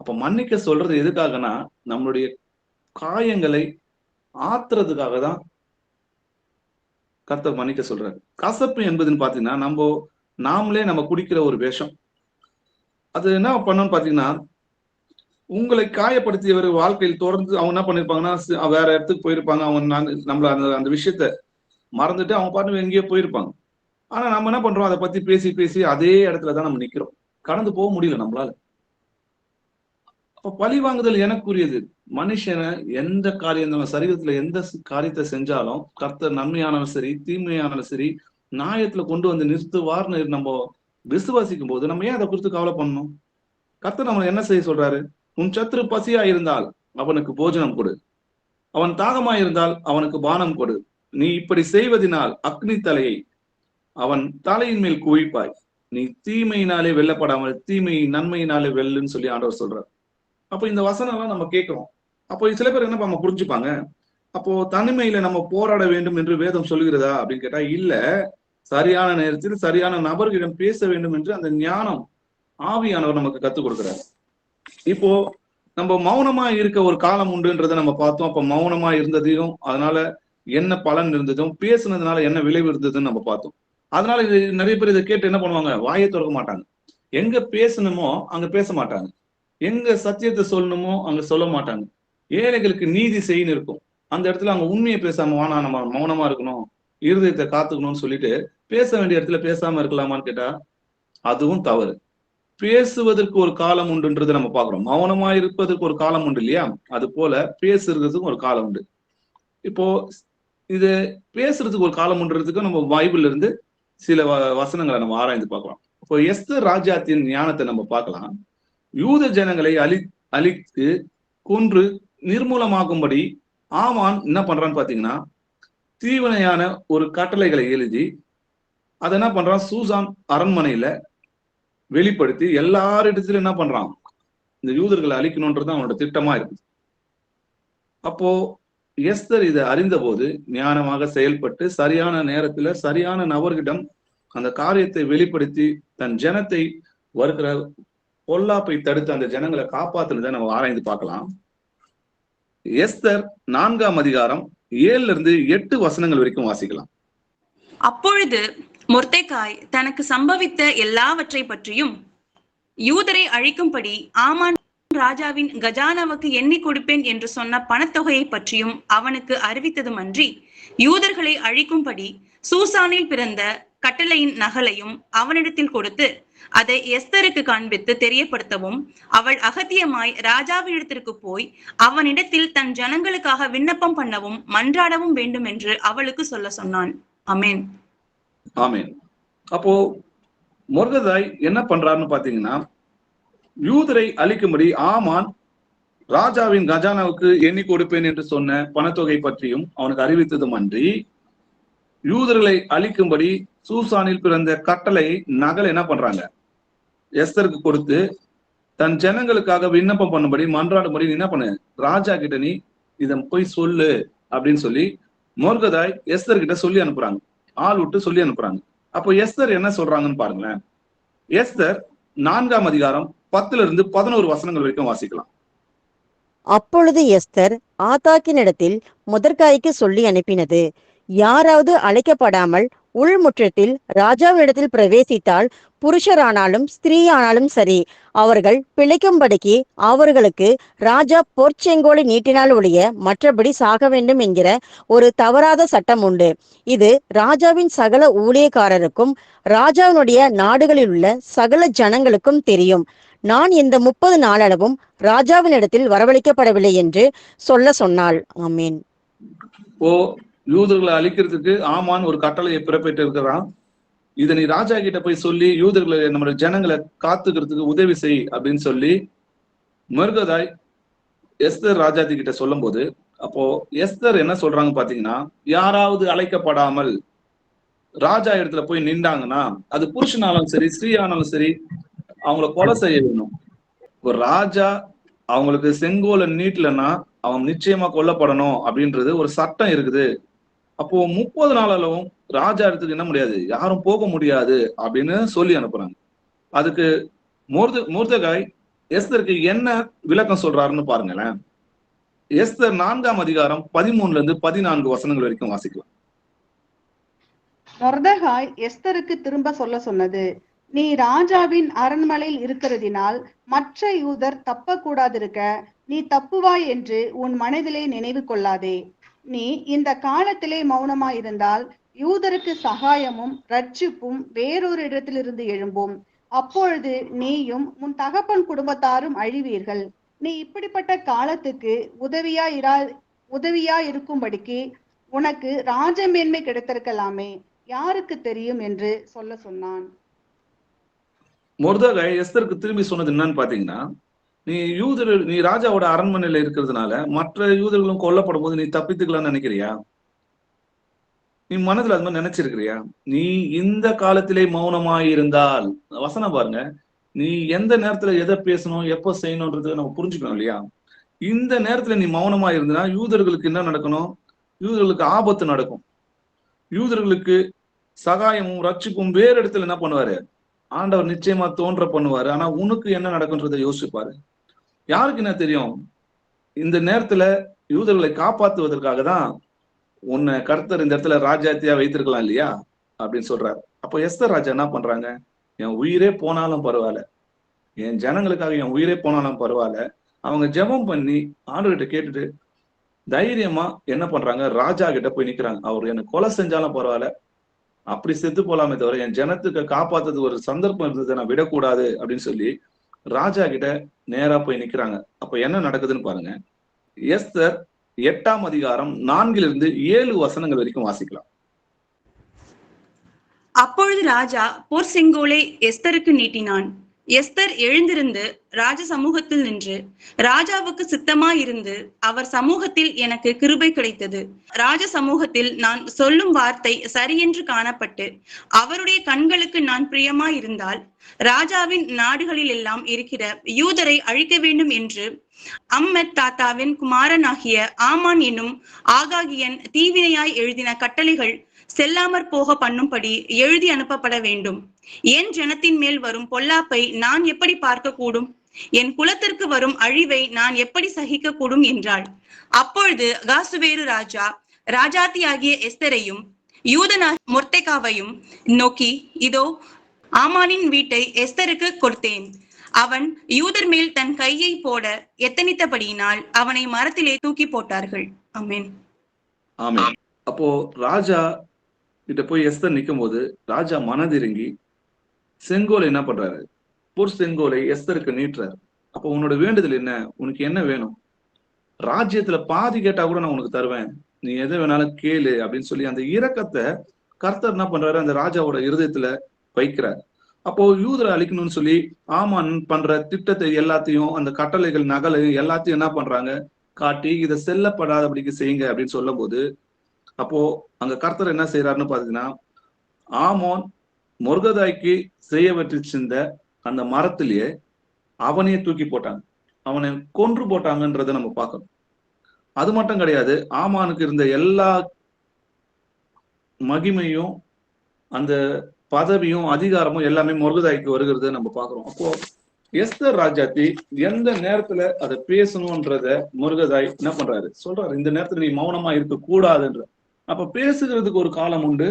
அப்ப மன்னிக்க சொல்றது எதுக்காகனா, நம்மளுடைய காயங்களை ஆத்துறதுக்காக தான் கர்த்தர் மன்னிக்க சொல்றாரு. கசப்பு என்பதுன்னு பாத்தீங்கன்னா நாமளே நம்ம குடிக்கிற ஒரு விஷம். அது என்ன பண்ணணும்னு பாத்தீங்கன்னா, உங்களை காயப்படுத்தியவர் வாழ்க்கையில் தொடர்ந்து அவங்க என்ன பண்ணிருப்பாங்கன்னா வேற இடத்துக்கு போயிருப்பாங்க. அவங்க நம்மள அந்த விஷயத்த மறந்துட்டு அவங்க பாட்டு எங்கேயோ போயிருப்பாங்க. ஆனா நம்ம என்ன பண்றோம், அதை பத்தி பேசி பேசி அதே இடத்துலதான் நம்ம நிக்கிறோம். கடந்து போக முடியல நம்மளால. அப்ப பழி வாங்குதல் எனக்குரியது. மனுஷனை எந்த காரியம் சரீரத்துல எந்த காரியத்தை செஞ்சாலும் கர்த்தர் நன்மையானாலும் சரி தீமையானாலும் சரி நியாயத்துல கொண்டு வந்து நிறுத்துவார்னு நம்ம விசுவாசிக்கும் போது நம்ம ஏன் அதை குறித்து கவலை பண்ணணும்? கர்த்தர் நம்ம என்ன செய்ய சொல்றாரு? உன் சத்துரு பசியா இருந்தால் அவனுக்கு போஜனம் கொடு, அவன் தாகமா இருந்தால் அவனுக்கு பானம் கொடு. நீ இப்படி செய்வதனால் அக்னி தலையை அவன் தலையின் மேல் குவிப்பாய். நீ தீமையினாலே வெல்லப்படாமல் தீமை நன்மையினாலே வெல்லுன்னு சொல்லி ஆண்டவர் சொல்றார். அப்போ இந்த வசனம் எல்லாம் நம்ம கேட்கிறோம். அப்போ சில பேர் என்ன நம்ம புரிஞ்சுப்பாங்க, அப்போ தனிமையில நம்ம போராட வேண்டும் என்று வேதம் சொல்லுகிறதா அப்படின்னு கேட்டா இல்ல. சரியான நேரத்தில் சரியான நபர்களிடம் பேச வேண்டும் என்று அந்த ஞானம் ஆவியானவர் நமக்கு கத்துக் கொடுக்கிறார். இப்போ நம்ம மௌனமா இருக்க ஒரு காலம் உண்டுன்றதை நம்ம பார்த்தோம். அப்ப மௌனமா இருந்ததையும் அதனால என்ன பலன் இருந்ததும் பேசுனதுனால என்ன விளைவு இருந்ததுன்னு நம்ம பார்த்தோம். அதனால இது நிறைய பேர் இதை கேட்டு என்ன பண்ணுவாங்க, வாயை திறக்க மாட்டாங்க. எங்க பேசணுமோ அங்க பேச மாட்டாங்க, எங்க சத்தியத்தை சொல்லணுமோ அங்க சொல்ல மாட்டாங்க. ஏழைகளுக்கு நீதி செய்யணும் இருக்கும், அந்த இடத்துல அவங்க உண்மையை பேசாம வானா நம்ம மௌனமா இருக்கணும், இருதயத்தை காத்துக்கணும்னு சொல்லிட்டு பேச வேண்டிய இடத்துல பேசாம இருக்கலாமான்னு கேட்டா அதுவும் தவறு. பேசுவதற்கு ஒரு காலம் உண்டுன்றதை நம்ம பாக்குறோம். மௌனமா இருப்பதற்கு ஒரு காலம் உண்டு இல்லையா? அது போல பேசுறதுக்கும் ஒரு காலம் உண்டு. இப்போ இது பேசுறதுக்கு ஒரு காலம் உண்டுறதுக்கு நம்ம பைபிள்ல இருந்து சில வசனங்களை நம்ம ஆராய்ந்து பார்க்கலாம். இப்போ எஸ்தர் ராஜாத்தின் ஞானத்தை நம்ம பார்க்கலாம். யூத ஜனங்களை அழித்து கொன்று நிர்மூலமாகும்படி ஆமான் என்ன பண்றான்னு பாத்தீங்கன்னா தீவனையான ஒரு கட்டளைகளை எழுதி அதை என்ன பண்றான், சூசான் அரண்மனையில வெளிப்படுத்தி எல்லாரிடத்திலும் என்ன பண்றான், இந்த யூதர்களை அழிக்கணும்ன்றது அவனோட திட்டமா இருக்கு. அப்போ எஸ்தர் இதை அறிந்த போது ஞானமாக செயல்பட்டு சரியான நேரத்துல சரியான நபர்களிடம் அந்த காரியத்தை வெளிப்படுத்தி தன் ஜனத்தை வருகிற பொல்லாப்பை தடுத்து அந்த ஜனங்களை காப்பாத்துனதை நம்ம ஆராய்ந்து பார்க்கலாம். எஸ்தர் 4ஆம் அதிகாரம் 7-8 வசனங்கள் வரைக்கும் வாசிக்கலாம். அப்பொழுது மொர்தெகாய் தனக்கு சம்பவித்த எல்லாவற்றை பற்றியும் யூதரை அழிக்கும்படி ஆமான் ராஜாவின் கஜானாவுக்கு எண்ணி கொடுப்பேன் என்று சொன்ன பணத்தொகையை பற்றியும் அவனுக்கு அறிவித்ததுமன்றி யூதர்களை அழிக்கும்படி சூசானில் பிறந்த கட்டளையின் நகலையும் அவனிடத்தில் கொடுத்து அதை எஸ்தருக்கு காண்பித்து தெரியப்படுத்தவும் அவள் அகத்தியமாய் ராஜாவினிடத்திற்கு போய் அவனிடத்தில் தன் ஜனங்களுக்காக விண்ணப்பம் பண்ணவும் மன்றாடவும் வேண்டும் என்று அவளுக்கு சொல்ல சொன்னான். ஆமென். ஆமென். அப்போ மொர்தெகாய் என்ன பண்றாருன்னு பாத்தீங்கன்னா, யூதரை அழிக்கும்படி ஆமான் ராஜாவின் கஜானாவுக்கு எண்ணி கொடுப்பேன் என்று சொன்ன பணத்தொகை பற்றியும் அவனுக்கு அறிவித்ததும் அன்றி யூதர்களை அழிக்கும்படி சூசானில் பிறந்த கட்டளை நகல் என்ன பண்றாங்க, எஸ்தருக்கு கொடுத்து தன் ஜனங்களுக்காக விண்ணப்பம் பண்ணும்படி மன்றாடும்படி என்ன பண்ணு, ராஜா கிட்ட நீ இதை போய் சொல்லு அப்படின்னு சொல்லி மொர்தெகாய் எஸ்தர் கிட்ட சொல்லி அனுப்புறாங்க, ஆள் விட்டு சொல்லி அனுப்புறாங்க. அப்போ எஸ்தர் என்ன சொல்றாங்கன்னு பாருங்களேன். எஸ்தர் 4ஆம் அதிகாரம் 10-11 வசனங்கள் வரைக்கும் வாசிக்கலாம். அப்பொழுது எஸ்தர் ஆத்தாக்கினிடத்தில் மொர்தெகாய்க்கு சொல்லி அனுப்பினது, யாராவது அழைக்கப்படாமல் உள்முற்றத்தில் ராஜாவினிடத்தில் பிரவேசித்தால் புருஷரானாலும் ஸ்திரீயானாலும் சரி அவர்கள் பிழைக்கும்படிக்கு அவர்களுக்கு ராஜா பொற்செங்கோலை நீட்டினால் ஒழிய மற்றபடி சாக வேண்டும் என்கிற ஒரு தவறாத சட்டம் உண்டு. இது ராஜாவின் சகல ஊழியக்காரருக்கும் ராஜாவினுடைய நாடுகளில் உள்ள சகல ஜனங்களுக்கும் தெரியும். நான் இந்த 30 நாளளவும் ராஜாவினிடத்தில் வரவழைக்கப்படவில்லை என்று சொல்ல சொன்னாள். ஆமீன். ஓ, யூதர்களை அழிக்கிறதுக்கு ஆமான் ஒரு கட்டளையை பிறப்பிட்டு இருக்கிறான். இதை நீ ராஜா கிட்ட போய் சொல்லி யூதர்களை நம்மளோட ஜனங்களை காத்துக்கிறதுக்கு உதவி செய் அப்படின்னு சொல்லி மொர்தெகாய் எஸ்தர் ராஜாத்தி கிட்ட சொல்லும் போது, அப்போ எஸ்தர் என்ன சொல்றாங்க பாத்தீங்கன்னா, யாராவது அழைக்கப்படாமல் ராஜா இடத்துல போய் நின்றாங்கன்னா அது புருஷனாலும் சரி ஸ்திரீயானாலும் சரி அவங்கள கொலை செய்ய வேணும். ஒரு ராஜா அவங்களுக்கு செங்கோலை நீட்டலன்னா அவன் நிச்சயமா கொல்லப்படணும் அப்படின்றது ஒரு சட்டம் இருக்குது. அப்போ 30 நாளாலும் ராஜா இடத்துக்கு என்ன முடியாது, யாரும் போக முடியாது அப்படின்னு சொல்லி அனுப்புறாங்க. அதுக்கு மொர்தெகாய் எஸ்தருக்கு என்ன விளக்கம் சொல்றாருன்னு பாருங்களேன். எஸ்தர் 4ஆம் அதிகாரம் 13-14 வசனங்கள் வரைக்கும் வாசிக்கலாம். மொர்தெகாய் எஸ்தருக்கு திரும்ப சொல்ல சொன்னது, நீ ராஜாவின் அரண்மனையில் இருக்கிறதினால் மற்ற யூதர் தப்பக்கூடாதிருக்க நீ தப்புவாய் என்று உன் மனதிலே நினைவு கொள்ளாதே. நீ இந்த காலத்திலே மௌனமாயிருந்தால் யூதருக்கு சகாயமும் ரட்சிப்பும் வேறொரு இடத்திலிருந்து எழும்பும். அப்பொழுது நீயும் உன் தகப்பன் குடும்பத்தாரும் அழிவீர்கள். நீ இப்படிப்பட்ட காலத்துக்கு உதவியா இருக்கும்படிக்கு உனக்கு ராஜமேன்மை கிடைத்திருக்கலாமே, யாருக்கு தெரியும் என்று சொன்னான். மொர்தெகாய் எஸ்தருக்கு திரும்பி சொன்னது என்னன்னு பாத்தீங்கன்னா, நீ ராஜாவோட அரண்மனையில இருக்கிறதுனால மற்ற யூதர்களும் கொல்லப்படும் போது நீ தப்பித்துக்கலாம்னு நினைக்கிறியா? நீ மனதுல அது மாதிரி நினைச்சிருக்கிறியா? நீ இந்த காலத்திலே மௌனமாயிருந்தால், வசனம் பாருங்க, நீ எந்த நேரத்துல எதை பேசணும் எப்ப செய்யணும்ன்றது நம்ம புரிஞ்சுக்கணும் இல்லையா? இந்த நேரத்துல நீ மௌனமா இருந்தா யூதர்களுக்கு என்ன நடக்கணும்? யூதர்களுக்கு ஆபத்து நடக்கும். யூதர்களுக்கு சகாயமும் ரட்சிப்பும் வேறு இடத்துல என்ன பண்ணுவாரு? ஆண்டவர் நிச்சயமா தோன்ற பண்ணுவாரு. ஆனா உனக்கு என்ன நடக்கும்ன்றதை யோசிப்பாரு. யாருக்கு என்ன தெரியும்? இந்த நேரத்துல யூதர்களை காப்பாத்துவதற்காக தான் உன்னை கர்த்தர் இந்த இடத்துல ராஜாத்தியா வைத்திருக்கலாம் இல்லையா அப்படின்னு சொல்றாரு. அப்போ எஸ்தர் ராஜா என்ன பண்றாங்க? என் உயிரே போனாலும் பரவாயில்ல, என் ஜனங்களுக்காக என் உயிரே போனாலும் பரவாயில்ல, அவங்க ஜெபம் பண்ணி ஆண்டவர்கிட்ட கேட்டுட்டு தைரியமா என்ன பண்றாங்க? ராஜா கிட்ட போய் நிக்கிறாங்க. அவர் எனக்கு கொலை செஞ்சாலும் பரவாயில்ல, அப்படி செத்து போலாமே தவிர என் ஜனத்துக்கு காப்பாத்துறது ஒரு சந்தர்ப்பம் இருந்ததை நான் விடக்கூடாது அப்படின்னு சொல்லி ராஜா கிட்ட நேரா போய் நிக்கிறாங்க. அப்ப என்ன நடக்குதுன்னு பாருங்க. எஸ்தர் 8ஆம் அதிகாரம் 4-7 வசனங்கள் வரைக்கும் வாசிக்கலாம். அப்பொழுது ராஜா போர் செங்கோலை எஸ்தருக்கு நீட்டினான். எஸ்தர் எழுந்திருந்து ராஜ சமூகத்தில் நின்று, ராஜாவுக்கு சித்தமாயிருந்து அவர் சமூகத்தில் எனக்கு கிருபை கிடைத்தது. ராஜ சமூகத்தில் நான் சொல்லும் வார்த்தை சரியென்று காணப்பட்டு அவருடைய கண்களுக்கு நான் பிரியமாயிருந்தால் ராஜாவின் நாடுகளில் எல்லாம் இருக்கிற யூதரை அழிக்க வேண்டும் என்று அம்மத் தாத்தாவின் குமாரனாகிய ஆமான் என்னும் ஆகாகியன் தீவினையாய் எழுதின கட்டளைகள் செல்லாமற் போக பண்ணும்படி எழுதி அனுப்பப்பட வேண்டும். என் ஜனத்தின் மேல் வரும் பொல்லாப்பை நான் எப்படி பார்க்க கூடும்? என் குலத்திற்கு வரும் அழிவை நான் எப்படி சகிக்க கூடும் என்றாள். அப்பொழுது அகாசுவேரு ராஜா ராஜாத்தியாகிய எஸ்தரையும் யூதனா மொர்தெகாவையும் நோக்கி, இதோ ஆமானின் வீட்டை எஸ்தருக்கு கொடுத்தேன். அவன் யூதர் மேல் தன் கையை போட எத்தனித்தபடியினால் அவனை மரத்திலே தூக்கி போட்டார்கள். ஆமென். ஆமென். அப்போ ராஜா கிட்ட போய் எஸ்தர் நிற்கும் போது ராஜா மனதிறங்கி செங்கோலை என்ன பண்றாரு? போர் செங்கோலை எஸ்தருக்கு நீட்டுறாரு. அப்போ உன்னோட வேண்டுதல் என்ன? உனக்கு என்ன வேணும்? ராஜ்யத்துல பாதி கேட்டா கூட நான் உனக்கு தருவேன், நீ எதை வேணாலும் கேளு அப்படின்னு சொல்லி அந்த இரக்கத்தை கர்த்தர் என்ன பண்றாரு? அந்த ராஜாவோட இருதயத்துல வைக்கிறார். அப்போ யூதரை அழிக்கணும்னு சொல்லி ஆமான் பண்ற திட்டத்தை எல்லாத்தையும், அந்த கட்டளைகள் நகலை எல்லாத்தையும் என்ன பண்றாங்க? காட்டி இதை செல்லப்படாதபடிக்கு செய்யுங்க அப்படின்னு சொல்லும் போது, அப்போ அங்க கர்த்தர் என்ன செய்யறாருன்னு பாத்தீங்கன்னா, ஆமோன் மொர்தெகாய்க்கு செய்ய வச்சிருந்த அந்த மரத்திலேயே அவனையே தூக்கி போட்டாங்க, அவனை கொன்று போட்டாங்கன்றதை நம்ம பார்க்கணும். அது மட்டும் கிடையாது, ஆமானுக்கு இருந்த எல்லா மகிமையும் அந்த பதவியும் அதிகாரமும் எல்லாமே மொர்தெகாய்க்கு வருகிறது நம்ம பாக்குறோம். அப்போ எஸ்தர் ராஜாத்தி எந்த நேரத்துல அதை பேசணும்ன்றத மொர்தெகாய் என்ன பண்றாரு? சொல்றாரு, இந்த நேரத்துல நீ மௌனமா இருக்க கூடாதுன்ற. அப்ப பேசுகிறதுக்கு ஒரு காலம் உண்டு,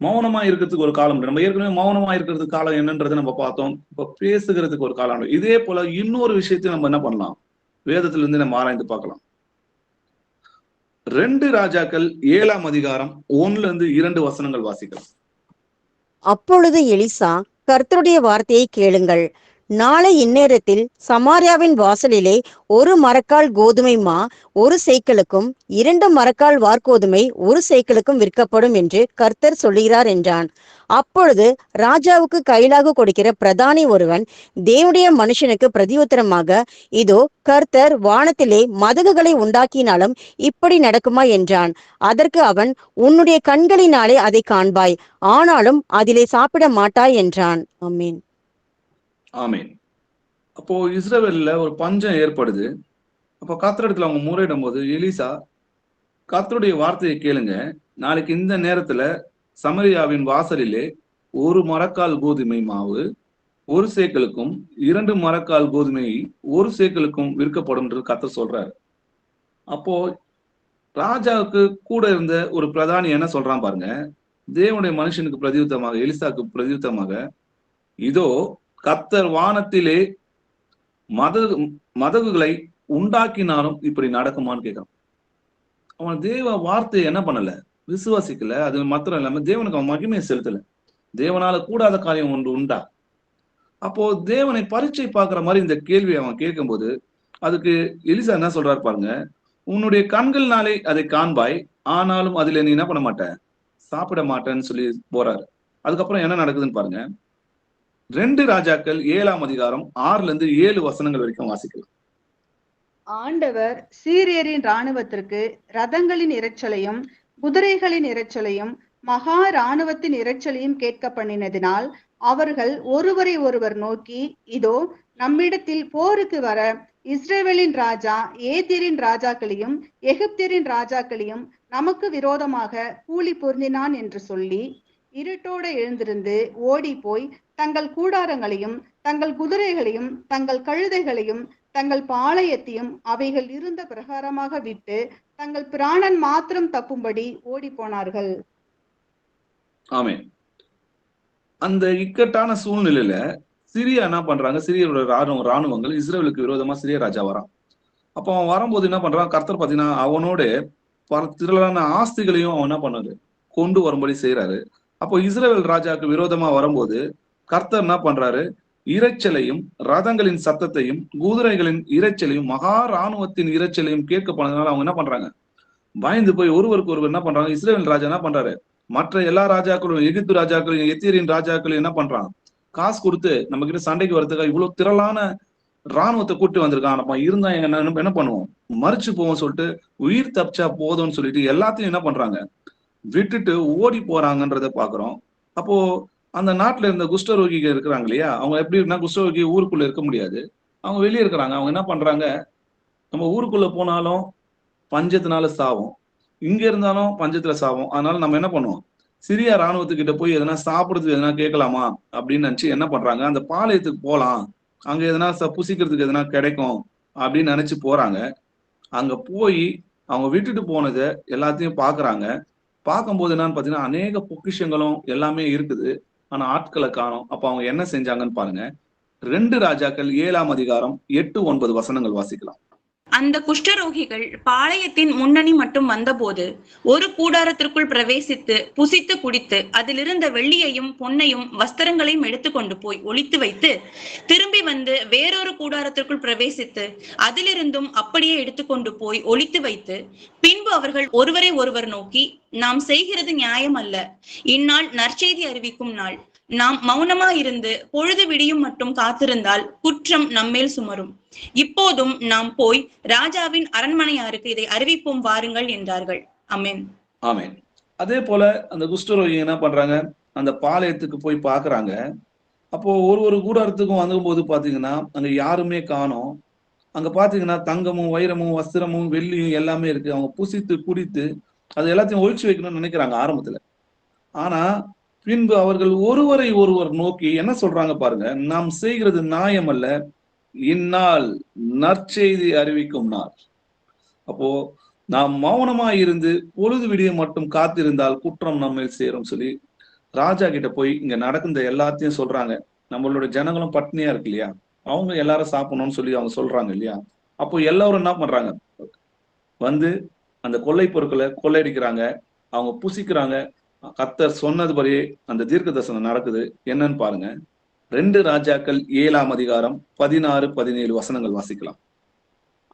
மௌனமா இருக்கிறதுக்கு ஒரு காலம் உண்டு. நம்ம ஏற்கனவே மௌனமா இருக்கிறதுக்கு காலம் என்னன்றதை நம்ம பார்த்தோம். இப்ப பேசுகிறதுக்கு ஒரு காலம் உண்டு. இதே போல இன்னொரு விஷயத்தையும் நம்ம என்ன பண்ணலாம்? வேதத்துல இருந்து நம்ம ஆராய்ந்து பார்க்கலாம். 2 ராஜாக்கள் 7ஆம் அதிகாரம் 1-2 வசனங்கள் வாசிக்கலாம். அப்பொழுது எலிசா, கர்த்தருடைய வார்த்தையை கேளுங்கள். நாளை இந்நேரத்தில் சமாரியாவின் வாசலிலே 1 மரக்கால் கோதுமை மா 1 சேக்கலுக்கும் 2 மரக்கால் வார்கோதுமை 1 சேக்கலுக்கும் விற்கப்படும் என்று கர்த்தர் சொல்லுகிறார் என்றான். அப்பொழுது ராஜாவுக்கு கையிலாக கொடுக்கிற பிரதானி ஒருவன் தேவனுடைய மனுஷனுக்கு பிரதியுத்தரமாக, இதோ கர்த்தர் வானத்திலே மதகுகளை உண்டாக்கினாலும் இப்படி நடக்குமா என்றான். அதற்கு அவன், உன்னுடைய கண்களினாலே அதை காண்பாய், ஆனாலும் அதிலே சாப்பிட மாட்டாய் என்றான். ஆமென். ஆமென். அப்போ இஸ்ரவேல்ல ஒரு பஞ்சம் ஏற்படுது. அப்போ கர்த்தரிடத்துல அவங்க முறையிடும் போது, எலிசா, கர்த்தருடைய வார்த்தையை கேளுங்க, நாளைக்கு இந்த நேரத்துல சமரியாவின் வாசலிலே 1 மரக்கால் கோதுமை மாவு 1 சேக்கலுக்கும் 2 மரக்கால் கோதுமை 1 சேக்கலுக்கும் விற்கப்படும் என்று கர்த்தர் சொல்றாரு. அப்போ ராஜாவுக்கு கூட இருந்த ஒரு பிரதானி என்ன சொல்றான் பாருங்க, தேவனுடைய மனுஷனுக்கு பிரதியுத்தமாக, எலிசாக்கு பிரதியுத்தமாக, இதோ கர்த்தர் வானத்திலே மதகுகளை உண்டாக்கினாலும் இப்படி நடக்குமான்னு கேட்கிறான். அவன் தேவ வார்த்தையை என்ன பண்ணல, விசுவாசிக்கல. அது மாத்திரம் இல்லாம தேவனுக்கு அவன் மகிமையை செலுத்தல. தேவனால கூடாத காரியம் ஒன்று உண்டா? அப்போ தேவனை பரீட்சை பார்க்கிற மாதிரி இந்த கேள்வியை அவன் கேட்கும்போது அதுக்கு எலிசா என்ன சொல்றாரு பாருங்க, உன்னுடைய கண்கள்னாலே அதை காண்பாய், ஆனாலும் அதுல நீ என்ன பண்ண மாட்ட, சாப்பிட மாட்டேன்னு சொல்லி போறாரு. அதுக்கப்புறம் என்ன நடக்குதுன்னு பாருங்க. 2 ராஜாக்கள் 7ஆம் அதிகாரம் 6-7 வசனங்கள் வரைக்கும் வாசிக்கலாம். ஆண்டவர் சீரியரின் இராணுவத்திற்கு ரதங்களின் இரைச்சலையும் குதிரைகளின் இரைச்சலையும் மகா இராணுவத்தின் இரைச்சலையும் கேட்க பண்ணினதினால் அவர்கள் ஒருவரை ஒருவர் நோக்கி, இதோ நம்மிடத்தில் போருக்கு வர இஸ்ரவேலின் ராஜா ஏத்தியரின் ராஜாக்களையும் எகிப்தியரின் ராஜாக்களையும் நமக்கு விரோதமாக கூலி பொருந்தினான் என்று சொல்லி இருட்டோட எழுந்திருந்து ஓடி போய் தங்கள் கூடாரங்களையும் தங்கள் குதிரைகளையும் தங்கள் கழுதைகளையும் தங்கள் பாளையத்தையும் அவைகள் இருந்த பிரகாரமாக விட்டு தங்கள் பிராணன் மாத்திரம் தப்பும்படி ஓடி போனார்கள். ஆமென். அந்த இக்கட்டான சூழ்நிலையில சிரியா என்ன பண்றாங்க, சிரியரோட ராணுவங்கள் இஸ்ரேலுக்கு விரோதமா சிரிய ராஜா வரான். அப்போ அவன் வரும்போது என்ன பண்றான், கர்த்தர் பாத்தீங்கன்னா அவனோட திரளான ஆஸ்திகளையும் அவன் என்ன பண்ணாரு, கொண்டு வரும்படி செய்யறாரு. அப்போ இஸ்ரேல் ராஜாவுக்கு விரோதமா வரும்போது கர்த்தர் என்ன பண்றாரு, இரைச்சலையும் ரதங்களின் சத்தத்தையும் குதிரைகளின் இரைச்சலையும் மகா இராணுவத்தின் இரைச்சலையும் கேட்க போனதுனால அவங்க என்ன பண்றாங்க, பயந்து போய் ஒருவருக்கு ஒருவர் என்ன பண்றாங்க, இஸ்ரேல் ராஜா என்ன பண்றாரு, மற்ற எல்லா ராஜாக்களும் எகிப்து ராஜாக்களையும் எத்தியரின் ராஜாக்களையும் என்ன பண்றான், காசு கொடுத்து நம்ம கிட்ட சண்டைக்கு வரதுக்காக இவ்வளவு திரளான இராணுவத்தை கூட்டு வந்திருக்கான், நம்ம இருந்தா என்ன பண்ணுவோம், மறிச்சு போவோம் சொல்லிட்டு உயிர் தப்பிச்சா போதும்னு சொல்லிட்டு எல்லாத்தையும் என்ன பண்றாங்க, விட்டுட்டு ஓடி போறாங்கன்றத பாக்குறோம். அப்போ அந்த நாட்டுல இருந்த குஷ்டரோகிகள் இருக்கிறாங்க இல்லையா, அவங்க எப்படி இருந்தா குஷ்டரோகி ஊருக்குள்ள இருக்க முடியாது, அவங்க வெளியே இருக்கிறாங்க. அவங்க என்ன பண்றாங்க, நம்ம ஊருக்குள்ள போனாலும் பஞ்சத்தினால சாவும், இங்க இருந்தாலும் பஞ்சத்துல சாவும், அதனால நம்ம என்ன பண்ணுவோம், சிரியா ராணுவத்துக்கிட்ட போய் எதனா சாப்பிடுறதுக்கு எதனா கேட்கலாமா அப்படின்னு நினைச்சு என்ன பண்றாங்க, அந்த பாளையத்துக்கு போலாம், அங்க எதனா புசிக்கிறதுக்கு எதனா கிடைக்கும் அப்படின்னு நினைச்சு போறாங்க. அங்க போய் அவங்க விட்டுட்டு போனதை எல்லாத்தையும் பாக்குறாங்க. பார்க்கும்போது என்னன்னு பாத்தீங்கன்னா அநேக பொக்கிஷங்களும் எல்லாமே இருக்குது, ஆனா ஆட்களை காணோம். அப்ப அவங்க என்ன செஞ்சாங்கன்னு பாருங்க. 2 ராஜாக்கள் 7ஆம் அதிகாரம் 8-9 வசனங்கள் வாசிக்கலாம். அந்த குஷ்டரோகிகள் பாளையத்தின் முன்னணி மட்டும் வந்தபோது ஒரு கூடாரத்திற்குள் பிரவேசித்து புசித்து குடித்து அதிலிருந்த வெள்ளியையும் பொன்னையும் வஸ்திரங்களையும் எடுத்துக்கொண்டு போய் ஒளித்து வைத்து திரும்பி வந்து வேறொரு கூடாரத்திற்குள் பிரவேசித்து அதிலிருந்தும் அப்படியே எடுத்துக்கொண்டு போய் ஒளித்து வைத்து பின்பு அவர்கள் ஒருவரை ஒருவர் நோக்கி, நாம் செய்கிறது நியாயம் அல்ல, இந்நாள் நற்செய்தி அறிவிக்கும் நாள், நாம் மௌனமா இருந்து பொழுது விடியும் மட்டும் காத்திருந்தால் குற்றம் நம்மேல் சுமரும், இப்போதும் நாம் போய் ராஜாவின் அரண்மனையாருக்கு இதை அறிவிப்போம் வாருங்கள் என்றார்கள். ஆமென். ஆமென். அதே போல அந்த குஷ்டரோகி என்ன பண்றாங்க, அந்த பாளையத்துக்கு போய் பாக்குறாங்க. அப்போ ஒரு கூடாரத்துக்கும் வந்தும்போது பாத்தீங்கன்னா அங்க யாருமே காணோம். அங்க பாத்தீங்கன்னா தங்கமும் வைரமும் வஸ்திரமும் வெள்ளியும் எல்லாமே இருக்கு. அவங்க புசித்து குடித்து அது எல்லாத்தையும் ஒழிச்சு வைக்கணும்னு நினைக்கிறாங்க ஆரம்பத்துல. ஆனா பின்பு அவர்கள் ஒருவரை ஒருவர் நோக்கி என்ன சொல்றாங்க பாருங்க, நாம் செய்கிறது நியாயம் அல்ல, இந்நாள் நற்செய்தி அறிவிக்கும் நாள். அப்போ நாம் மௌனமா இருந்து பொழுது விடிய மட்டும் காத்திருந்தால் குற்றம் நம்மேல் சேரும் சொல்லி ராஜா கிட்ட போய் இங்க நடந்த எல்லாத்தையும் சொல்றாங்க. நம்மளோட ஜனங்களும் பட்னியா இருக்கு இல்லையா, அவங்க எல்லாரும் சாப்பிடணும்னு சொல்லி அவங்க சொல்றாங்க இல்லையா. அப்போ எல்லாரும் என்ன பண்றாங்க, வந்து அந்த கொள்ளை பொருட்களை கொள்ளையடிக்கிறாங்க, அவங்க புசிக்கிறாங்க. கர்த்தர் சொன்னதுபடியே அந்த தீர்க்க தரிசனம் நடக்குது. என்னன்னு பாருங்க. 2 ராஜாக்கள் 7ஆம் அதிகாரம் 16-17 வசனங்கள் வாசிக்கலாம்.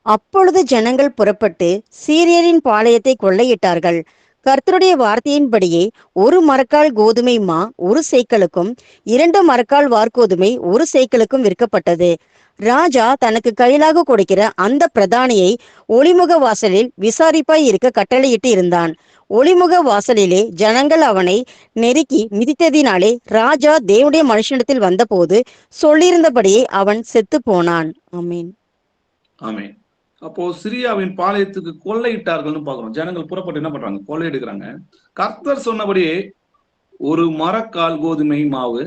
அப்பொழுது ஜனங்கள் புறப்பட்டு சீரியரின் பாளையத்தை கொள்ளையிட்டார்கள். கர்த்தருடைய வார்த்தையின்படியே 1 மரக்கால் கோதுமை மா 1 சேக்கலுக்கும் 2 மரக்கால் வார்கோதுமை 1 சேக்கலுக்கும் விற்கப்பட்டது. ராஜா தனக்கு கையிலாக கொடுக்கிற அந்த பிரதானியை ஒளிமுக வாசலில் விசாரிப்பாய் இருக்க கட்டளையிட்டு இருந்தான். ஒளிமுக வாசலிலே ஜனங்கள் அவனை நெருக்கி மிதித்ததினாலே ராஜா தேவனுடைய மனுஷனிடத்தில் வந்தபோது சொல்லியிருந்தபடியே அவன் செத்து போனான். ஆமீன். ஆமீன். அப்போ சிரியாவின் பாளையத்துக்கு கொள்ளையிட்டார்கள்னு பாக்குறோம். ஜனங்கள் புறப்பட்டு என்ன பண்றாங்க, கொள்ளையிடுகிறாங்க. கர்த்தர் சொன்னபடியே 1 மரக்கால் கோதுமை மாவு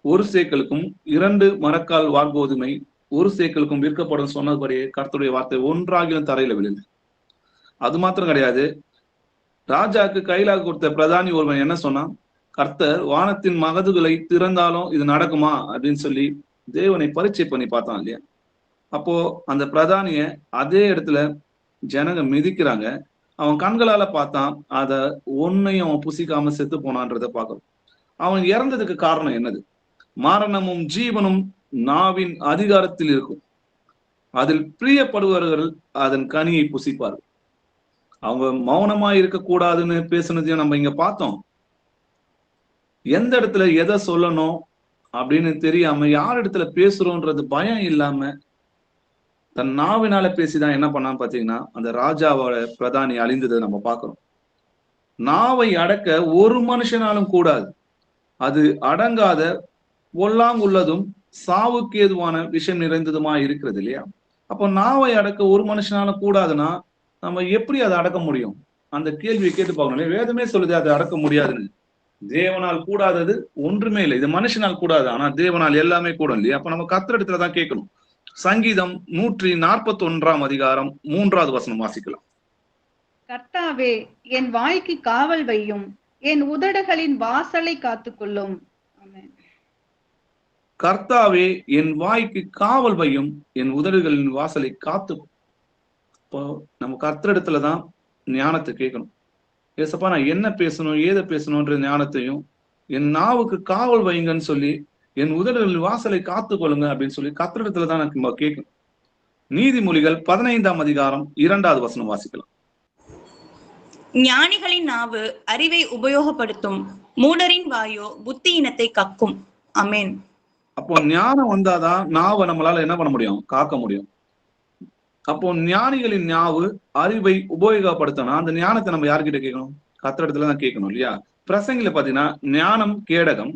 1 சேக்கலுக்கும் 2 மரக்கால் வார்கோதுமை 1 சேக்கலுக்கும் விற்கப்படும் சொன்னபடியே கர்த்தருடைய வார்த்தை ஒன்றாகிலும் தரையில விழுது. அது மாத்திரம் கிடையாது, ராஜாக்கு கையிலாக கொடுத்த பிரதானி ஒருவன் என்ன சொன்னான், கர்த்தர் வானத்தின் மகதுகளை திறந்தாலும் இது நடக்குமா அப்படின்னு சொல்லி தேவனை பரீட்சை பண்ணி பார்த்தான் இல்லையா? அப்போ அந்த பிரதானிய அதே இடத்துல ஜனங்க மிதிக்கிறாங்க. அவன் கண்களால பார்த்தான், அத ஒன்னையும் அவன் புசிக்காம செத்து போனான்றத பார்க்கணும். அவன் இறந்ததுக்கு காரணம் என்னது? மரணமும் ஜீவனும் நாவின் அதிகாரத்தில் இருக்கும். அதில் பிரியப்படுபவர்கள் அதன் கனியை புசிப்பார்கள். அவங்க மௌனமா இருக்கக்கூடாதுன்னு பேசுனதையும் நம்ம இங்க பார்த்தோம். எந்த இடத்துல எதை சொல்லணும் அப்படின்னு தெரியாம யார் இடத்துல பேசுறோன்றது பயம் இல்லாம தன் நாவினால பேசிதான் என்ன பண்ணான்னு பாத்தீங்கன்னா அந்த ராஜாவோட பிரதானி அழிந்ததை நம்ம பார்க்கிறோம். நாவை அடக்க ஒரு மனுஷனாலும் கூடாது. அது அடங்காத உள்ளதும் சாவுக்கு ஏதுவான விஷயம் நிறைந்ததுமா இருக்கிறது இல்லையா? அப்போ நாவை அடக்க ஒரு மனுஷனாலும் கூடாதுன்னா நம்ம எப்படி அதை அடக்க முடியும்? அந்த கேள்வியை கேட்டு பார்க்கணும். வேதமே சொல்லுது அதை அடக்க முடியாதுன்னு. தேவனால் கூடாதது ஒன்றுமே இல்லை. இது மனுஷனால் கூடாது, ஆனா தேவனால் எல்லாமே கூடும் இல்லையா? அப்ப நம்ம கர்த்தர் இடத்துலதான் கேட்கணும். சங்கீதம் 141 அதிகாரம் 3வது வசனம் வாசிக்கலாம். கர்த்தாவே, என் வாய்க்கு காவல் வையும், என் உதடுகளின் வாசலை காத்துக்கொள்ளும். கர்த்தாவே, என் வாய்க்கு காவல் வையும், என் உதடுகளின் வாசலை காத்து. இப்போ நம்ம கர்த்தரிடத்துலதான் ஞானத்தை கேட்கணும். ஏசப்பா, நான் என்ன பேசணும், ஏதை பேசணும்ன்ற ஞானத்தையும், என் நாவுக்கு காவல் வைங்கன்னு சொல்லி, என் உதடுகளின் வாசலை காத்து கொள்ளுங்க அப்படின்னு சொல்லி கர்த்தரிடத்துலதான் நம்ம கேட்கணும். நீதிமொழிகள் 15 அதிகாரம் 2வது வசனம் வாசிக்கலாம். ஞானிகளின் நாவு அறிவை உபயோகப்படுத்தும், மூடரின் வாயோ புத்தியினத்தை கக்கும். அமேன். அப்போ ஞானம் வந்தாதான் நாவை நம்மளால என்ன பண்ண முடியும்? காக்க முடியும். அப்போ ஞானிகளின் நாவு அறிவை உபயோகப்படுத்தணும். அந்த ஞானத்தை நம்ம யார்கிட்ட கேட்கணும்? கர்த்தரிடத்துலதான் கேட்கணும் இல்லையா? பிரசங்கில பாத்தீங்கன்னா ஞானம் கேடகம்,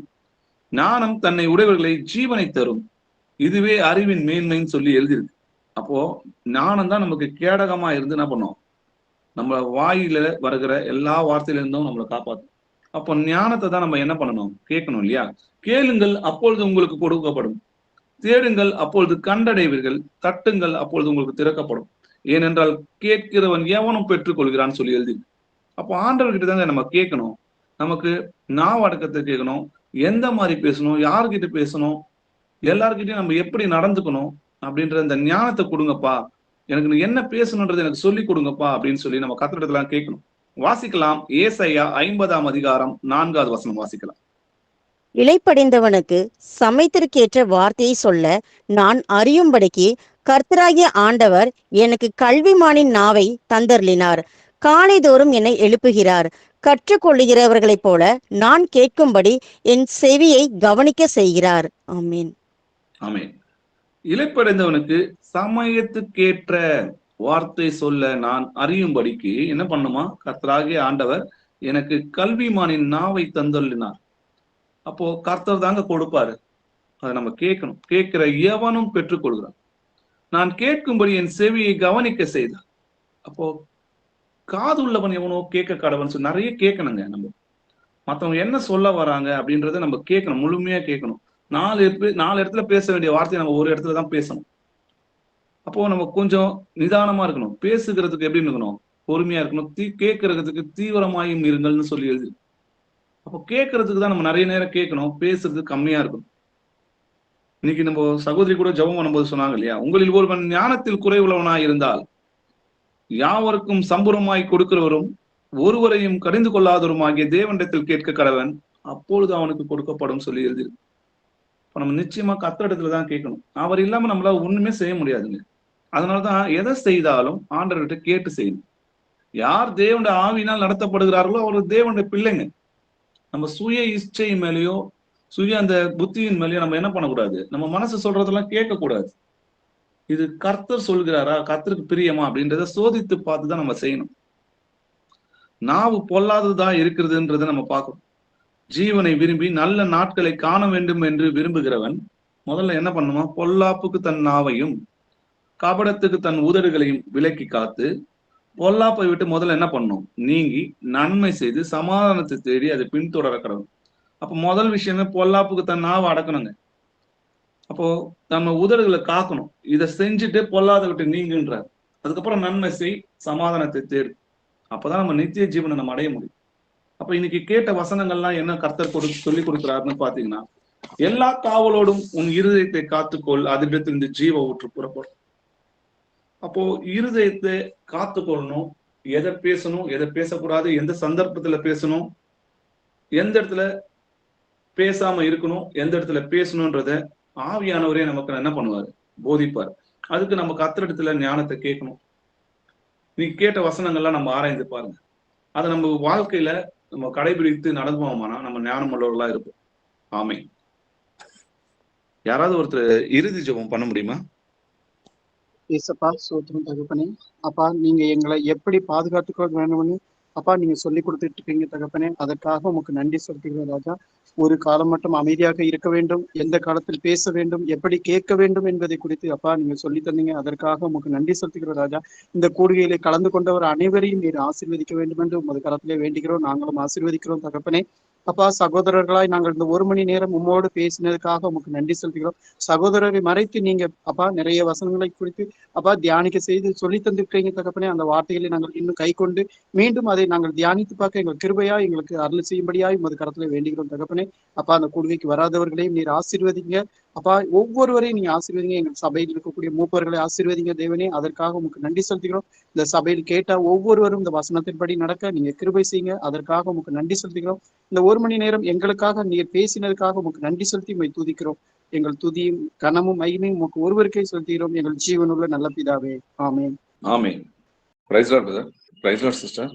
ஞானம் தன்னை உடையவர்களை ஜீவனை தரும், இதுவே அறிவின் மேன்மைன்னு சொல்லி எழுதிருக்கு. அப்போ ஞானம் தான் நமக்கு கேடகமா இருந்து என்ன பண்ணும்? நம்ம வாயில வருகிற எல்லா வார்த்தையில இருந்தும் நம்மளை காப்பாற்றும். அப்போ ஞானத்தை தான் நம்ம என்ன பண்ணணும்? கேட்கணும் இல்லையா? கேளுங்கள், அப்பொழுது உங்களுக்கு கொடுக்கப்படும். தேடுங்கள், அப்பொழுது கண்டடைவீர்கள். தட்டுங்கள், அப்பொழுது உங்களுக்கு திறக்கப்படும். ஏனென்றால் கேட்கிறவன் எவனும் பெற்றுக் கொள்கிறான்னு சொல்லி எழுதி. அப்போ ஆண்டவர்கிட்ட தாங்க நம்ம கேட்கணும். நமக்கு நாவ் அடக்கத்தை கேட்கணும். எந்த மாதிரி பேசணும், யாருக்கிட்ட பேசணும், எல்லார்கிட்டையும் நம்ம எப்படி நடந்துக்கணும் அப்படின்ற இந்த ஞானத்தை கொடுங்கப்பா, எனக்கு என்ன பேசணுன்றது எனக்கு சொல்லி கொடுங்கப்பா அப்படின்னு சொல்லி நம்ம கர்த்தரிடத்துல கேட்கணும். வாசிக்கலாம். ஏசாயா 50 அதிகாரம் 4வது வசனம் வாசிக்கலாம். இளைப்படைந்தவனுக்கு சமயத்திற்கேற்ற வார்த்தையை சொல்ல நான் அறியும்படிக்கு கர்த்தராகிய ஆண்டவர் எனக்கு கல்விமானின் நாவை தந்தருளினார். காலைதோறும் என்னை எழுப்புகிறார். கற்றுக்கொள்ளுகிறவர்களைப் போல நான் கேட்கும்படி என் செவியை கவனிக்க செய்கிறார். ஆமீன். ஆமீன். இளைப்படைந்தவனுக்கு சமயத்துக்கேற்ற வார்த்தை சொல்ல நான் அறியும்படிக்கு என்ன பண்ணுமா? கர்த்தராகிய ஆண்டவர் எனக்கு கல்விமானின் நாவை தந்தருளினார். அப்போ கர்த்தர் தாங்க கொடுப்பாரு. அதை நம்ம கேட்கணும். கேட்கிற எவனும் பெற்றுக்கொள்கிறான். நான் கேட்கும்படி என் செவியை கவனிக்க செய்தார். அப்போ காது உள்ளவன் எவனோ கேட்க கடவன் சொல்லி நிறைய கேட்கணுங்க. நம்ம மற்றவங்க என்ன சொல்ல வராங்க அப்படின்றத நம்ம கேட்கணும், முழுமையா கேட்கணும். 4 இடத்துல பேச வேண்டிய வார்த்தையை நம்ம ஒரு இடத்துல தான் பேசணும். அப்போ நம்ம கொஞ்சம் நிதானமா இருக்கணும். பேசுகிறதுக்கு எப்படி இருக்கணும்? பொறுமையா இருக்கணும். கேட்கறதுக்கு தீவிரமாயும் இருங்கள்னு சொல்லி எழுதி. அப்போ கேட்கறதுக்கு தான் நம்ம நிறைய நேரம் கேட்கணும், பேசுறது கம்மியா இருக்கும். இன்னைக்கு நம்ம சகோதரி கூட ஜெபம் பண்ணும்போது சொன்னாங்க இல்லையா, உங்களில் ஒருவன் ஞானத்தில் குறைவுள்ளவனாய் இருந்தால் யாவருக்கும் சம்பூர்ணமாய் கொடுக்கிறவரும் ஒருவரையும் கடிந்து கொள்ளாதவரும் ஆகிய தேவனிடத்தில் கேட்க கடவன், அப்பொழுது அவனுக்கு கொடுக்கப்படும் சொல்லி எழுதிருக்கு. இப்ப நம்ம நிச்சயமா கர்த்தரிடத்துல தான் கேட்கணும். அவர் இல்லாம நம்மளால ஒண்ணுமே செய்ய முடியாதுங்க. அதனாலதான் எதை செய்தாலும் ஆண்டவர்கிட்ட கேட்டு செய்யணும். யார் தேவனுடைய ஆவியினால் நடத்தப்படுகிறார்களோ அவர் தேவனுடைய பிள்ளைங்க. நம்ம சுய இச்சை மேலேயோ சுய அந்த புத்தியின் மேலேயோ நம்ம என்ன பண்ணக்கூடாது? நம்ம மனசு சொல்றதெல்லாம் கேட்கக்கூடாது. இது கர்த்தர் சொல்கிறாரா, கர்த்தருக்கு பிரியமா அப்படின்றத சோதித்து பார்த்துதான் நம்ம செய்யணும். நாவு பொல்லாததா இருக்கிறதுன்றத நம்ம பார்க்கணும். ஜீவனை விரும்பி நல்ல நாட்களை காண வேண்டும் என்று விரும்புகிறவன் முதல்ல என்ன பண்ணுமா? பொல்லாப்புக்கு தன் நாவையும் கபடத்துக்கு தன் உதடுகளையும் விலக்கி காத்து பொல்லாப்பை விட்டு முதல்ல என்ன பண்ணும்? நீங்கி நன்மை செய்து சமாதானத்தை தேடி அதை பின்தொடர கடவுள். அப்ப முதல் விஷயமே பொல்லாப்புக்கு தன் நாவை அடக்கணுங்க. அப்போ நம்ம உதடுகளை காக்கணும். இதை செஞ்சுட்டு பொல்லாத விட்டு நீங்குன்றார். அதுக்கப்புறம் நன்மை செய், சமாதானத்தை தேடு. அப்பதான் நம்ம நித்திய ஜீவனை நம்ம அடைய முடியும். அப்ப இன்னைக்கு கேட்ட வசனங்கள்லாம் என்ன கர்த்தர் சொல்லி கொடுக்கிறாருன்னு பாத்தீங்கன்னா, எல்லா காவலோடும் உன் இருதயத்தை காத்துக்கொள், அதிடத்திலிருந்து ஜீவ ஊற்று புறப்படும். அப்போ இருதயத்தை காத்துக்கொள்ளணும். எதை பேசணும், எதை பேசக்கூடாது, எந்த சந்தர்ப்பத்துல பேசணும், எந்த இடத்துல பேசாம இருக்கணும், எந்த இடத்துல பேசணும்ன்றத ஆவியானவரே நமக்கு என்ன பண்ணுவாரு, போதிப்பார். அதுக்கு நம்ம கர்த்தரிடத்துல ஞானத்தை கேட்கணும். நீ கேட்ட வசனங்கள்லாம் நம்ம ஆராய்ந்து பாருங்க. அதை நம்ம வாழ்க்கையில நம்ம கடைபிடித்து நடந்துவோமானா நம்ம ஞானம் உள்ளவர்களா இருப்போம். ஆமென். யாராவது ஒருத்தர் இறுதி ஜெபம் பண்ண முடியுமா? ஏசப்பா, சோத்திரம் தகப்பனே. அப்பா, நீங்க எங்களை எப்படி பாதுகாத்துக்க வேணும்னு அப்பா நீங்க சொல்லி கொடுத்துட்டு இருக்கீங்க தகப்பனே. அதற்காக உமக்கு நன்றி செலுத்துகிறோம் ராஜா. ஒரு காலம் மட்டும் அமைதியாக இருக்க வேண்டும், எந்த காலத்தில் பேச வேண்டும், எப்படி கேட்க வேண்டும் என்பதை குறித்து அப்பா நீங்க சொல்லி தந்தீங்க. அதற்காக உமக்கு நன்றி செலுத்துகிறோம் ராஜா. இந்த கூடுகையிலே கலந்து கொண்டவர் அனைவரையும் நீர் ஆசீர்வதிக்க வேண்டும் என்று உமது கரத்திலே வேண்டுகிறோம். நாங்களும் ஆசீர்வதிக்கிறோம் தகப்பனே. அப்பா, சகோதரர்களாய் நாங்கள் இந்த 1 மணி நேரம் உம்மோடு பேசினதுக்காக உமக்கு நன்றி செலுத்துகிறோம். சகோதரரை மறைத்து நீங்க அப்பா நிறைய வசனங்களை குறித்து அப்பா தியானிக்க செய்து சொல்லி தந்திருக்கிறீங்க தகப்பனே. அந்த வார்த்தைகளை நாங்கள் இன்னும் கை கொண்டு மீண்டும் அதை நாங்கள் தியானித்து பார்க்க எங்கள் கிருபையா எங்களுக்கு அருள் செய்யும்படியாய் உமது கரத்துல வேண்டுகிறோம் தகப்பனே. அப்பா, அந்த கூடுகைக்கு வராதவர்களையும் நீர் ஆசீர்வதிங்க அப்பா. ஒவ்வொருவரையும் நீங்க ஆசீர்வதிங்க. எங்கள் சபையில் இருக்கக்கூடிய மூப்பர்களை ஆசீர்வதிங்க தேவனே. அதற்காக உமக்கு நன்றி செலுத்துகிறோம். இந்த சபையில் கேட்டா ஒவ்வொருவரும் இந்த வசனத்தின்படி நடக்க நீங்க கிருபை செய்யுங்க. அதற்காக உமக்கு நன்றி செலுத்துகிறோம். இந்த 1 மணி நேரம் எங்களுக்காக நீர் பேசினதுக்காக உமக்கு நன்றி செலுத்தி உம்மை துதிக்கிறோம். எங்கள் துதியும் கனமும் மகிமையும் உமக்கு ஒருவருக்கே செலுத்துகிறோம், எங்கள் ஜீவனுள்ள நல்ல பிதாவே. ஆமென். ஆமென். Praise lord brother. Praise lord sister.